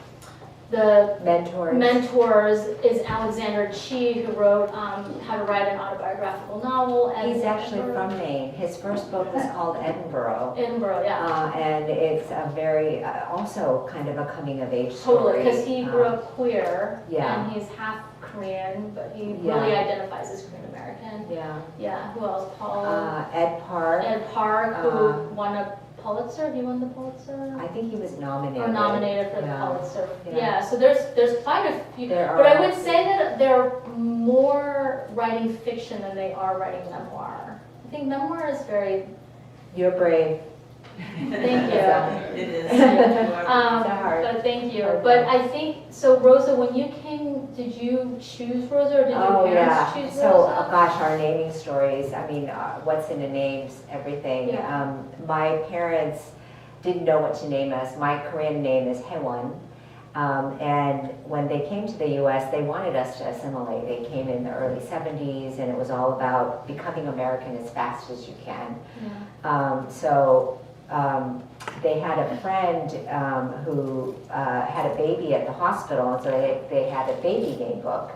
the Mentors. mentors is Alexander Chi, who wrote How to Write an Autobiographical Novel. And He's actually from Maine. His first book was called Edinburgh. Edinburgh, yeah. And it's a very, also kind of a coming of age Totally, story. because he grew up queer, yeah. and he's half Korean, but he Yeah. really identifies as Korean American. Yeah. Yeah, who else? Paul. Ed Park. Ed Park, who won a Pulitzer. He won the Pulitzer? I think he was nominated. Or nominated for the Yeah. Pulitzer. Yeah. Yeah, so there's quite a few. There But I are- would say that they're more writing fiction than they are writing memoir. I think memoir is very. You're brave. Thank you. It is. But thank you. But I think, so Rosa, when you came, did you choose Rosa or did your parents choose So, Rosa? gosh, our naming stories, I mean, what's in a name's everything. Yeah. My parents didn't know what to name us. My Korean name is Hyeseung. And when they came to the US, they wanted us to assimilate. They came in the early 70s, and it was all about becoming American as fast as you can. Yeah. They had a friend who had a baby at the hospital, and so they had a baby name book.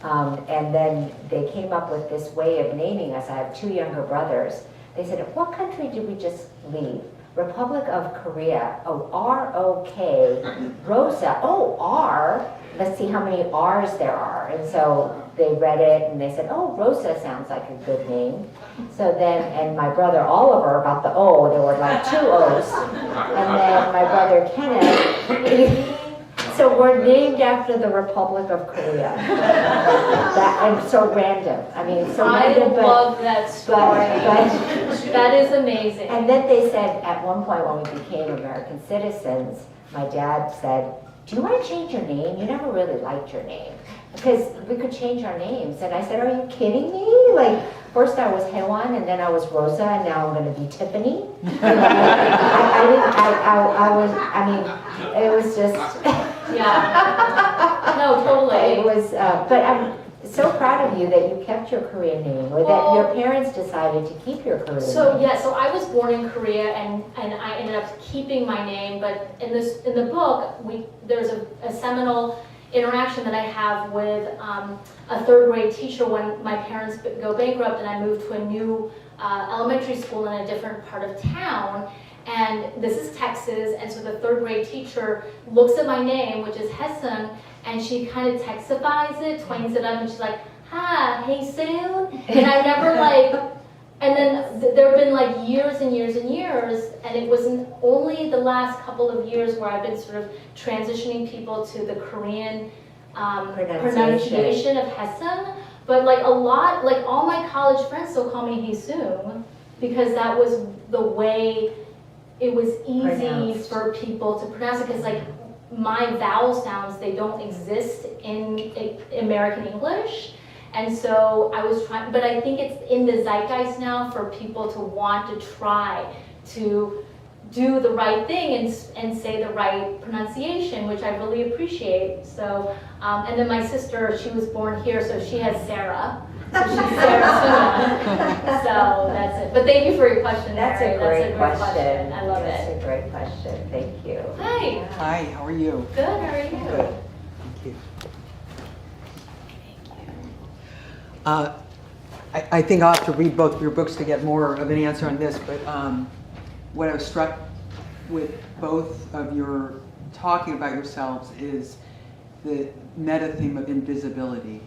And then they came up with this way of naming us. I have 2 younger brothers. They said, what country did we just leave? Republic of Korea. Oh, R-O-K. Rosa. Oh, R. Let's see how many R's there are. And so they read it and they said, oh, Rosa sounds like a good name. So then, and my brother Oliver got the O. There were like 2 O's. And then my brother Kenneth, So we're named after the Republic of Korea. And so random. I mean, so I random, but. love that story. That is amazing. And then they said, at one point when we became American citizens, my dad said, do you want to change your name? You never really liked your name. Because we could change our names. And I said, are you kidding me? Like, first I was Hyeseung, and then I was Rosa, and now I'm going to be Tiffany. It was just. Yeah. No, totally. It was, but I'm so proud of you that you kept your Korean name, or that your parents decided to keep your Korean name. So yeah, so I was born in Korea, and I ended up keeping my name. But in the book, there's a seminal interaction that I have with a third grade teacher when my parents go bankrupt and I moved to a new elementary school in a different part of town. And this is Texas, and so the third grade teacher looks at my name, which is Hyeseung, and she kind of texifies it, twangs it up, and she's like, "Hi, Hyeseung," and I never and then there have been like years and years and years, and it wasn't only the last couple of years where I've been sort of transitioning people to the Korean pronunciation of Hyeseung, but like all my college friends still call me Hyeseung, because that was the way it was easy for people to pronounce it, because like my vowel sounds, they don't exist in American English. And so I was trying, but I think it's in the zeitgeist now for people to want to try to do the right thing and say the right pronunciation, which I really appreciate. So, and then my sister, she was born here, so she has Sarah. So she's Sarah Tuna. So that's it. But thank you for your question, That's Mary. a great question. I love That's it. a great question. Thank you. Hi. Hi, how are you? Good, how are you? Good. Thank you. I think I'll have to read both of your books to get more of an answer on this, but what I was struck with both of your talking about yourselves is the meta theme of invisibility.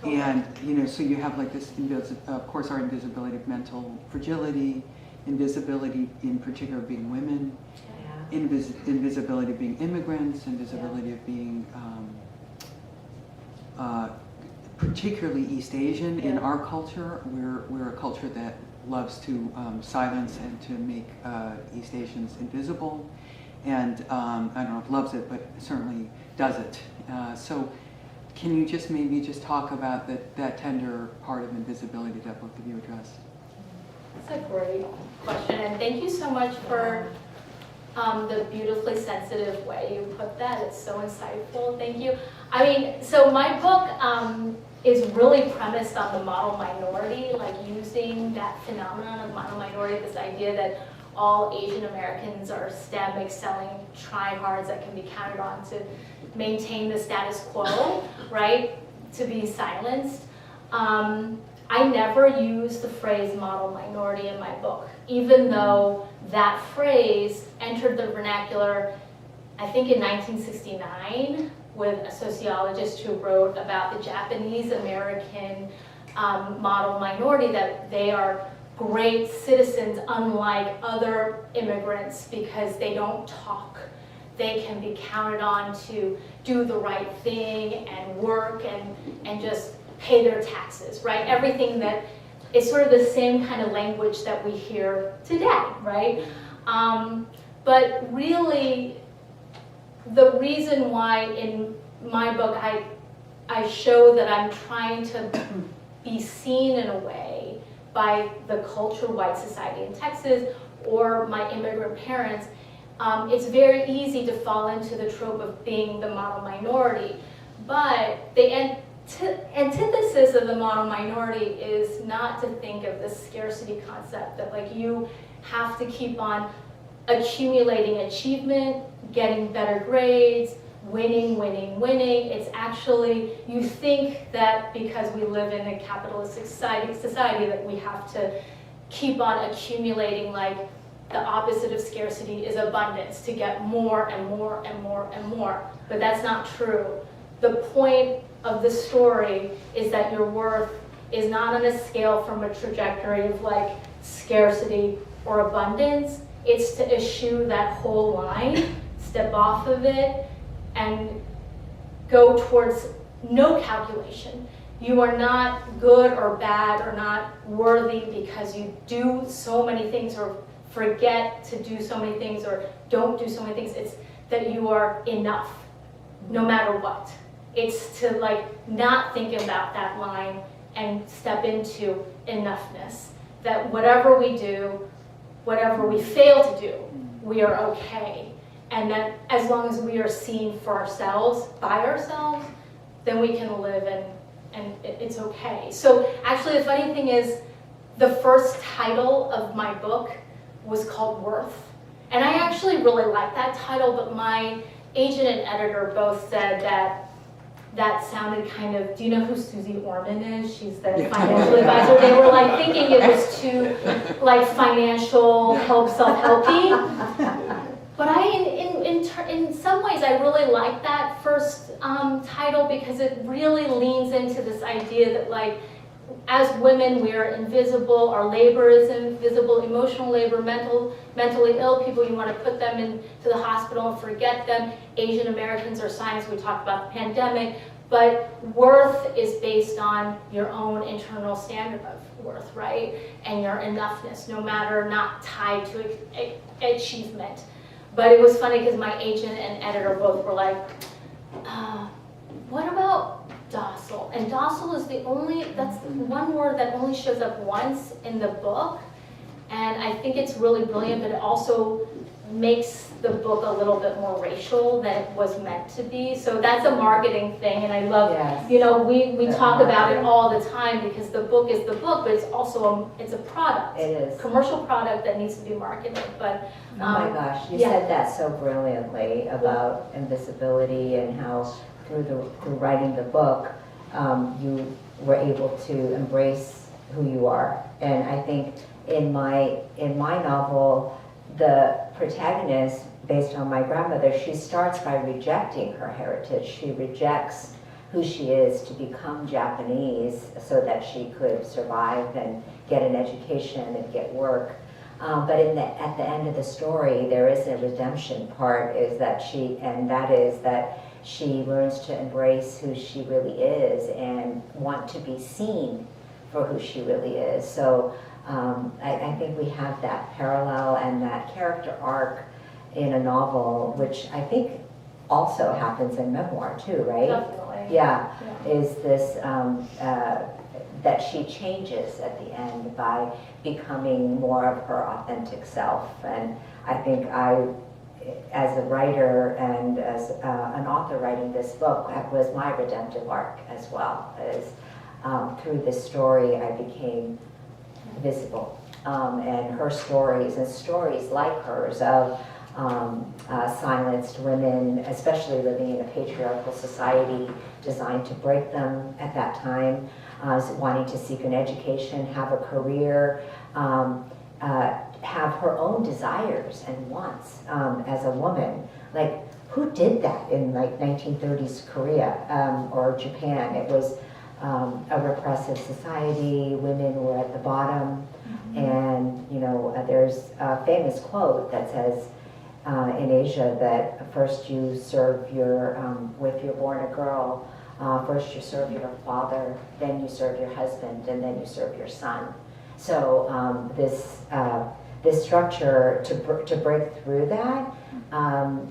And, so you have like this, of course, our invisibility of mental fragility, invisibility in particular of being women, invisibility of being immigrants, invisibility of being particularly East Asian. In our culture. We're a culture that loves to silence and to make East Asians invisible. And I don't know if loves it, but certainly does it. So can you just maybe just talk about that tender part of invisibility that both of you addressed? That's a great question, and thank you so much for the beautifully sensitive way you put that. It's so insightful. Thank you. I mean, so my book is really premised on the model minority, like using that phenomenon of model minority, this idea that all Asian Americans are STEM excelling tryhards that can be counted on to maintain the status quo, right? To be silenced. I never use the phrase model minority in my book, even though that phrase entered the vernacular, I think in 1969, with a sociologist who wrote about the Japanese American model minority, that they are great citizens unlike other immigrants because they don't talk. They can be counted on to do the right thing and work and just pay their taxes, right? Everything that is sort of the same kind of language that we hear today, right? But really, the reason why in my book I show that I'm trying to be seen in a way by the culture, white society in Texas, or my immigrant parents, it's very easy to fall into the trope of being the model minority. But the antithesis of the model minority is not to think of the scarcity concept, that like you have to keep on accumulating achievement, getting better grades, winning. It's actually, you think that because we live in a capitalistic society that we have to keep on accumulating, like the opposite of scarcity is abundance, to get more and more and more and more. But that's not true. The point of the story is that your worth is not on a scale from a trajectory of like scarcity or abundance. It's to eschew that whole line, step off of it, and go towards no calculation. You are not good or bad or not worthy because you do so many things or forget to do so many things or don't do so many things. It's that you are enough, no matter what. It's to like not think about that line and step into enoughness. That whatever we do, whatever we fail to do, we are okay. And that as long as we are seen for ourselves, by ourselves, then we can live and it's okay. So actually the funny thing is, the first title of my book was called Worth. And I actually really liked that title, but my agent and editor both said that sounded kind of, do you know who Susie Orman is? She's the financial advisor. They were like thinking it was too like financial help, self-helpy. But in some ways, I really like that first title because it really leans into this idea that like, as women, we are invisible, our labor is invisible, emotional labor, mentally ill people, you want to put them into the hospital and forget them. Asian Americans are signs, we talked about the pandemic, but worth is based on your own internal standard of worth, right? And your enoughness, no matter, not tied to achievement. But it was funny because my agent and editor both were like, what about docile? And docile is that's the one word that only shows up once in the book. And I think it's really brilliant, but it also makes the book a little bit more racial than it was meant to be. So that's a marketing thing, and I love, Yes. you know, we talk about it all the time because the book is the book, but it's also it's a product. It is. Commercial product that needs to be marketed, but Oh my gosh, you yeah. said that so brilliantly about invisibility and how through writing the book, you were able to embrace who you are. And I think in my novel, the protagonist, based on my grandmother, she starts by rejecting her heritage. She rejects who she is to become Japanese so that she could survive and get an education and get work. But at the end of the story, there is a redemption part, is that she learns to embrace who she really is and want to be seen for who she really is. So I think we have that parallel and that character arc in a novel, which I think also happens in memoir too, right? definitely. Yeah, is this that she changes at the end by becoming more of her authentic self. And I think as a writer and as an author writing this book, that was my redemptive arc as well. Through this story, I became visible. And her stories and stories like hers of silenced women, especially living in a patriarchal society designed to break them at that time, wanting to seek an education, have a career, have her own desires and wants as a woman. Like, who did that in like 1930s Korea or Japan? It was a repressive society. Women were at the bottom. And, you know, there's a famous quote that says in Asia that first you serve if you're born a girl, first you serve your father, then you serve your husband, and then you serve your son. So this structure to break through that,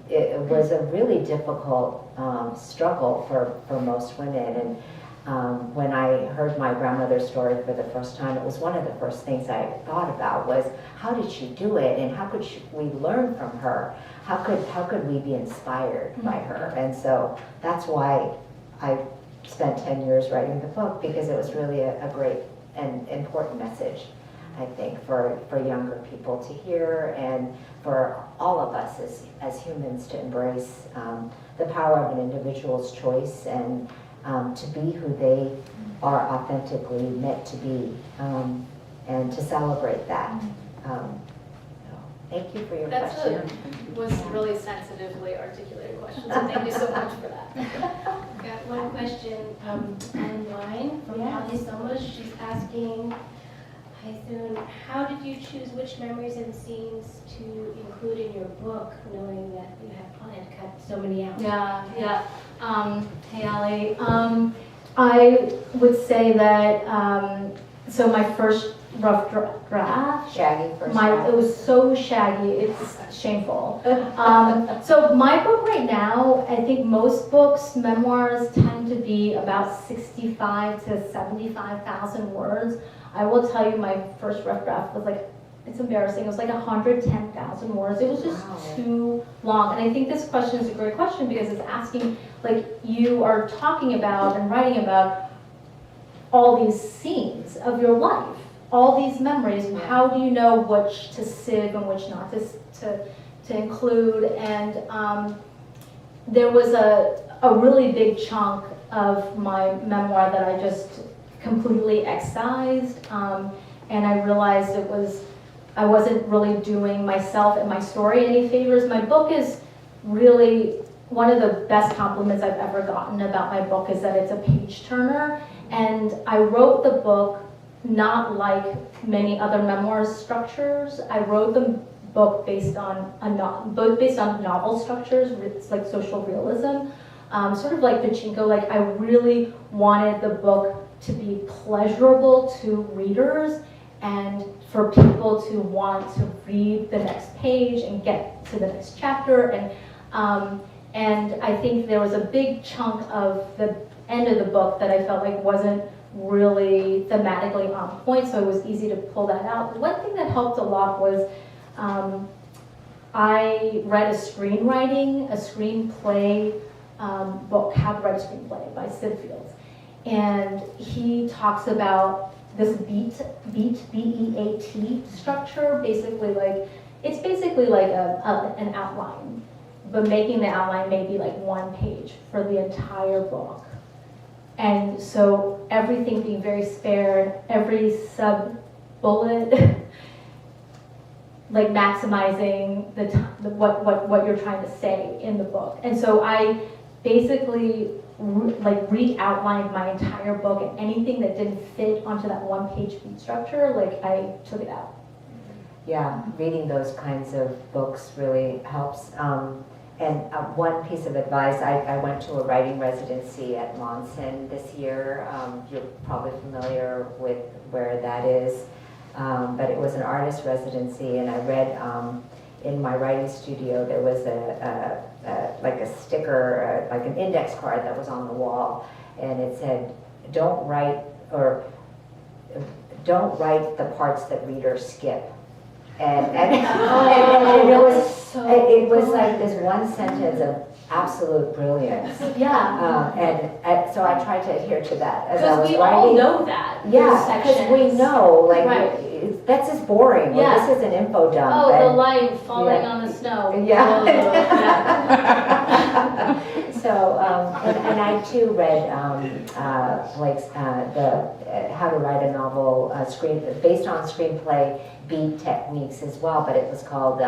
it was a really difficult struggle for most women. And when I heard my grandmother's story for the first time, it was one of the first things I thought about was, how did she do it, and how could we learn from her? How could we be inspired by her? And so that's why I spent 10 years writing the book, because it was really a great and important message, I think, for younger people to hear, and for all of us as humans to embrace the power of an individual's choice and to be who they are authentically meant to be, and to celebrate that. Thank you for your That's question. was really sensitively articulated question, so thank you so much for that. Got one question online from Yes. Hyeseung. She's asking, Hyeseung, how did you choose which memories and scenes to include in your book, knowing that you had planned to cut so many out? Yeah. Hey, Ali. I would say that, so my first rough draft, Shaggy first it draft. was so shaggy, it's shameful. So my book right now, I think most books, memoirs, tend to be about 65 to 75,000 words. I will tell you, my first rough draft was like, it's embarrassing, it was like 110,000 words. It was just Wow. too long. And I think this question is a great question because it's asking, like, you are talking about and writing about all these scenes of your life, all these memories. How do you know which to sieve and which not to include? And there was a really big chunk of my memoir that I just completely excised, and I realized I wasn't really doing myself and my story any favors. My book is really one of the best compliments I've ever gotten about my book is that it's a page turner, and I wrote the book not like many other memoir structures. I wrote the book based on novel structures. It's like social realism, sort of like Pachinko. Like, I really wanted the book to be pleasurable to readers and for people to want to read the next page and get to the next chapter. And I think there was a big chunk of the end of the book that I felt like wasn't really thematically on point, so it was easy to pull that out. One thing that helped a lot was I read a screenplay book, How to Write a Screenplay by Sid Fields. And he talks about this beat, B-E-A-T structure, it's basically like an outline, but making the outline maybe like one page for the entire book. And so everything being very spare, and every sub-bullet, like maximizing what you're trying to say in the book. And so I basically re-outlined my entire book, and anything that didn't fit onto that one-page beat structure, like, I took it out. Yeah, reading those kinds of books really helps. And one piece of advice, I went to a writing residency at Monson this year. You're probably familiar with where that is. But it was an artist residency, and I read in my writing studio, there was like a sticker, like an index card that was on the wall, and it said, don't write the parts that readers skip. And it was like this one sentence of absolute brilliance. Yeah. And so I tried to adhere to that as I was Because we writing. all know that. Yeah, because we know, like, Right. that's just boring. Like, Yeah. this is an info dump. Oh, the and- light falling yeah. on the snow. Yeah. Oh, yeah. So, and I too read How to Write a Novel based on screenplay beat techniques as well, but it was called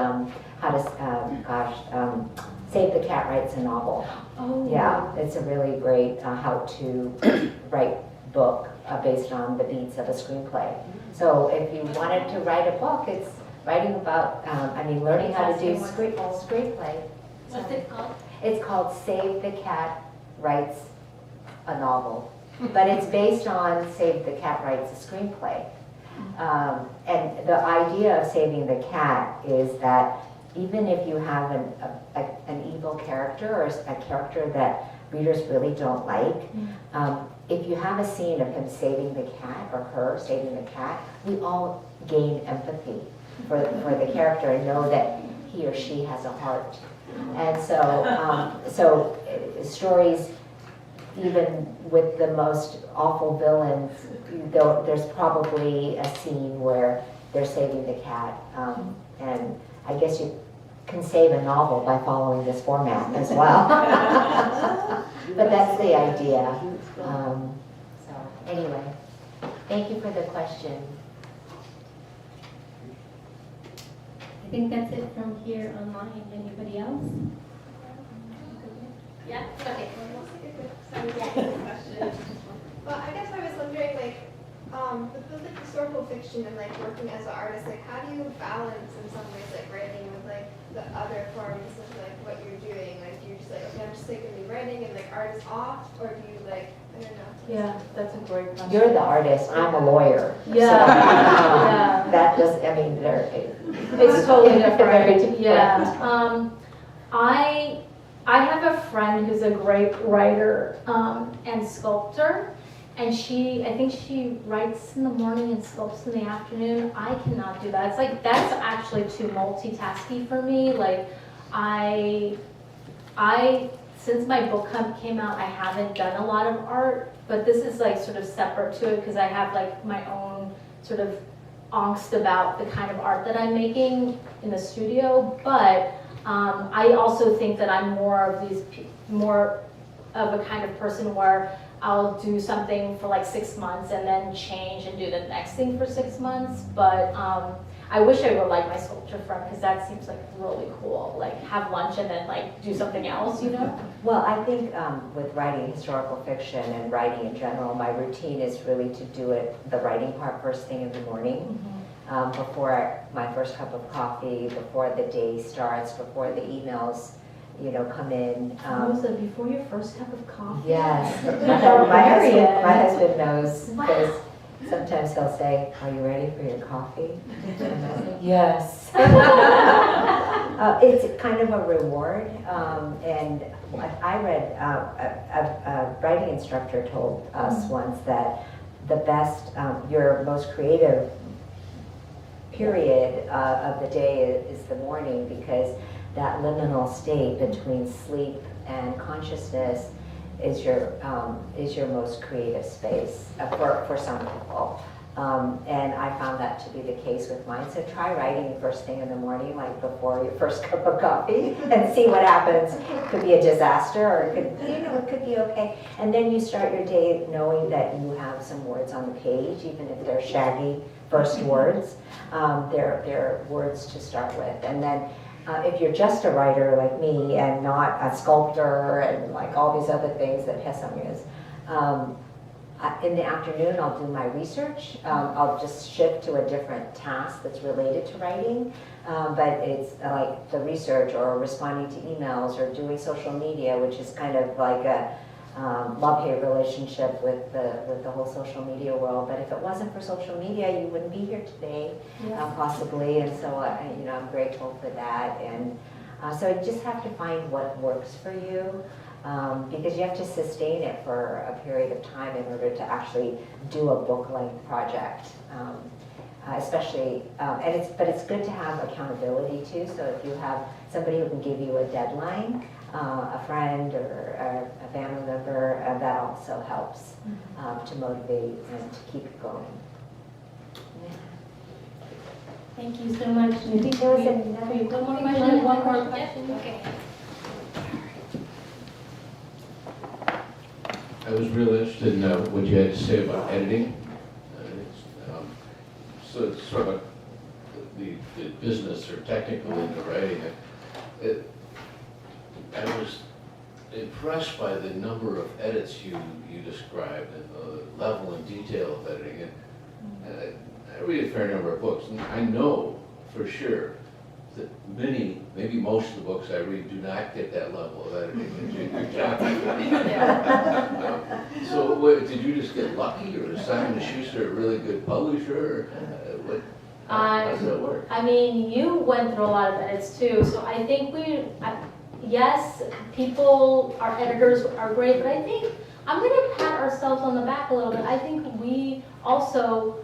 Save the Cat Writes a Novel. Oh. Yeah, it's a really great how to write book based on the beats of a screenplay. So if you wanted to write a book, it's writing about, learning how to do screenplay. What's it called? It's called Save the Cat Writes a Novel, but it's based on Save the Cat Writes a Screenplay. And the idea of saving the cat is that even if you have an evil character or a character that readers really don't like, if you have a scene of him saving the cat or her saving the cat, we all gain empathy for the character and know that he or she has a heart. And so stories, even with the most awful villains, there's probably a scene where they're saving the cat. And I guess you can save a novel by following this format as well. But that's the idea. So anyway, thank you for the question. I think that's it from here online. Anybody else? Yeah? Okay. Question. Well, I guess I was wondering, with the historical fiction fiction and like working as an artist, like how do you balance in some ways like writing with like the other forms of like what you're doing? Like do you just like, okay, I'm just like gonna be writing and like art is off, or do you like, I don't know. Yeah, that's a great question. You're the artist, I'm a lawyer. Yeah. So, Yeah. that does, I mean, It's totally Very different. Yeah. I have a friend who's a great writer and sculptor, and I think she writes in the morning and sculpts in the afternoon. I cannot do that. It's like, that's actually too multitasking for me. Like, since my book came out, I haven't done a lot of art, but this is like sort of separate to it because I have like my own sort of angst about the kind of art that I'm making in the studio. But I also think that I'm more of a kind of person where I'll do something for like 6 months and then change and do the next thing for 6 months. But I wish I were like my sculpture friend, because that seems like really cool. Like have lunch and then like do something else, you know? Well, I think with writing historical fiction and writing in general, my routine is really to do the writing part first thing in the morning. Before my first cup of coffee, before the day starts, before the emails, come in. Rosa, before your first cup of coffee? Yes. Barbarian. My husband knows, because sometimes he'll say, "Are you ready for your coffee?" And I say, "Yes." It's kind of a reward. And I read, a writing instructor told us once that the best, your most creative period of the day is the morning, because that liminal state between sleep and consciousness is your most creative space for some people. And I found that to be the case with mine. So try writing first thing in the morning, like before your first cup of coffee, and see what happens. It could be a disaster, or it could be okay. And then you start your day knowing that you have some words on the page, even if they're shaggy first words. They're words to start with. And then if you're just a writer like me and not a sculptor and like all these other things that Hyeseung is, in the afternoon I'll do my research. I'll just shift to a different task that's related to writing, but it's like the research or responding to emails or doing social media, which is kind of like a love-hate relationship with the whole social media world. But if it wasn't for social media, you wouldn't be here today, possibly. And so I'm grateful for that. And so you just have to find what works for you, because you have to sustain it for a period of time in order to actually do a book-length project. Especially, but it's good to have accountability too. So if you have somebody who can give you a deadline, a friend or a family member, that also helps to motivate and to keep it going. Yeah. Thank you so much. I think There was one more question. One more question. Okay. I was really interested in what you had to say about editing. So it's sort of the business or technical into writing. I was impressed by the number of edits you described and the level and detail of editing. And I read a fair number of books, and I know for sure that many, maybe most of the books I read do not get that level of editing that you're talking about. So did you just get lucky, or is Simon & Schuster a really good publisher? How does that work? I mean, you went through a lot of edits too, so I think yes, our editors are great, but I think I'm going to pat ourselves on the back a little bit. I think we also,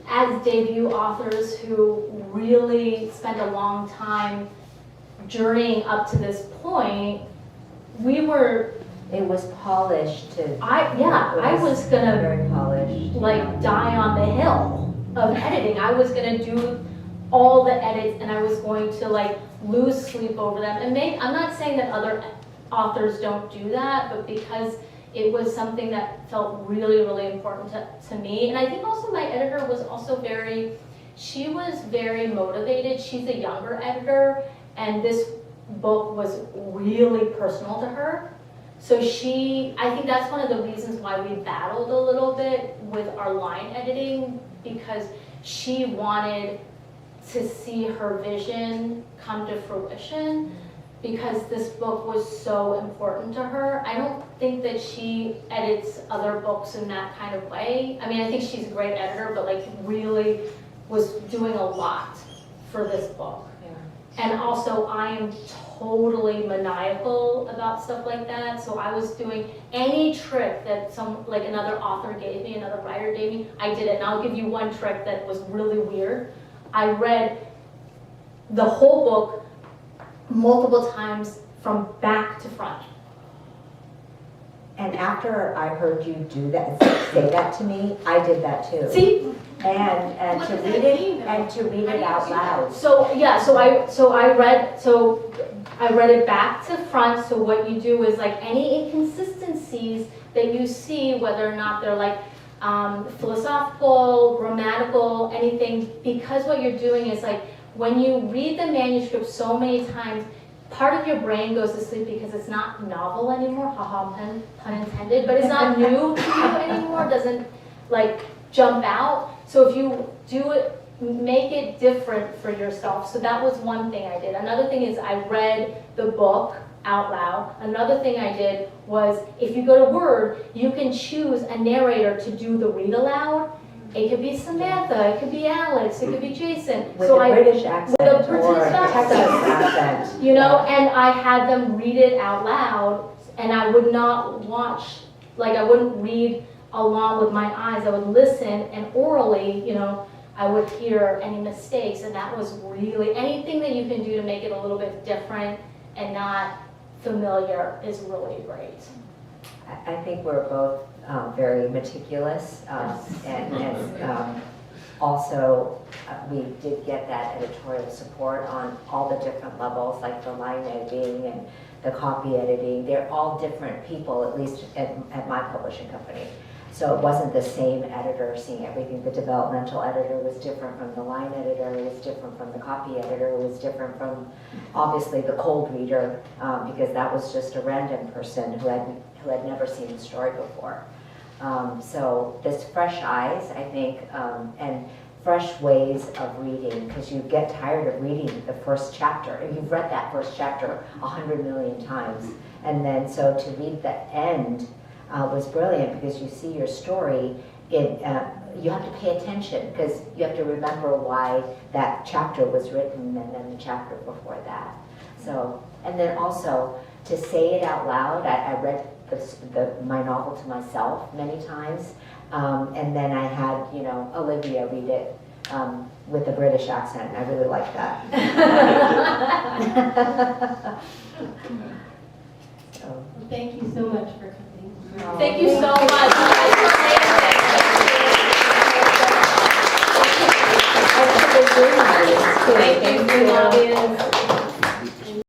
as debut authors who really spent a long time journeying up to this point, It was polished to. I was gonna very polished. like die on the hill of editing. I was gonna do all the edits, and I was going to like lose sleep over them. And I'm not saying that other authors don't do that, but because it was something that felt really, really important to me. And I think also my editor was also she was very motivated. She's a younger editor, and this book was really personal to her. So I think that's one of the reasons why we battled a little bit with our line editing, because she wanted to see her vision come to fruition because this book was so important to her. I don't think that she edits other books in that kind of way. I mean, I think she's a great editor, but like really was doing a lot for this book. And also, I am totally maniacal about stuff like that. So I was doing any trick that like another author gave me, another writer gave me, I did it. And I'll give you one trick that was really weird. I read the whole book multiple times from back to front. And after I heard you do that, say that to me, I did that too. See? And What to does read that mean, it, though? and to read How do it you out do that? loud. So yeah, so I read it back to front. So what you do is like any inconsistencies that you see, whether or not they're like philosophical, grammatical, anything, because what you're doing is like when you read the manuscript so many times, part of your brain goes to sleep because it's not novel anymore, haha, pun intended, but it's not new to you anymore, it doesn't like jump out. So if you do it, make it different for yourself. So that was one thing I did. Another thing is I read the book out loud. Another thing I did was if you go to Word, you can choose a narrator to do the read aloud. It could be Samantha, it could be Alex, it could be Jason. With So a British accent with a British or a Texas accent. accent. You know, and I had them read it out loud, and I would not watch, like I wouldn't read along with my eyes. I would listen, and orally, you know, I would hear any mistakes, and that was really, anything that you can do to make it a little bit different and not familiar is really great. I think we're both very meticulous, and also we did get that editorial support on all the different levels, like the line editing and the copy editing. They're all different people, at least at my publishing company. So it wasn't the same editor seeing everything. The developmental editor was different from the line editor, it was different from the copy editor, it was different from, obviously, the cold reader, because that was just a random person who had never seen the story before. So this fresh eyes, I think, and fresh ways of reading, because you get tired of reading the first chapter, and you've read that first chapter 100 million times. And then so to read the end was brilliant, because you see your story, you have to pay attention, because you have to remember why that chapter was written and then the chapter before that. So, and then also to say it out loud, I read my novel to myself many times, and then I had, you know, Olivia read it with a British accent. I really like that. So. Thank you so much for coming. Thank you so much. Thank you, Thank you, audience.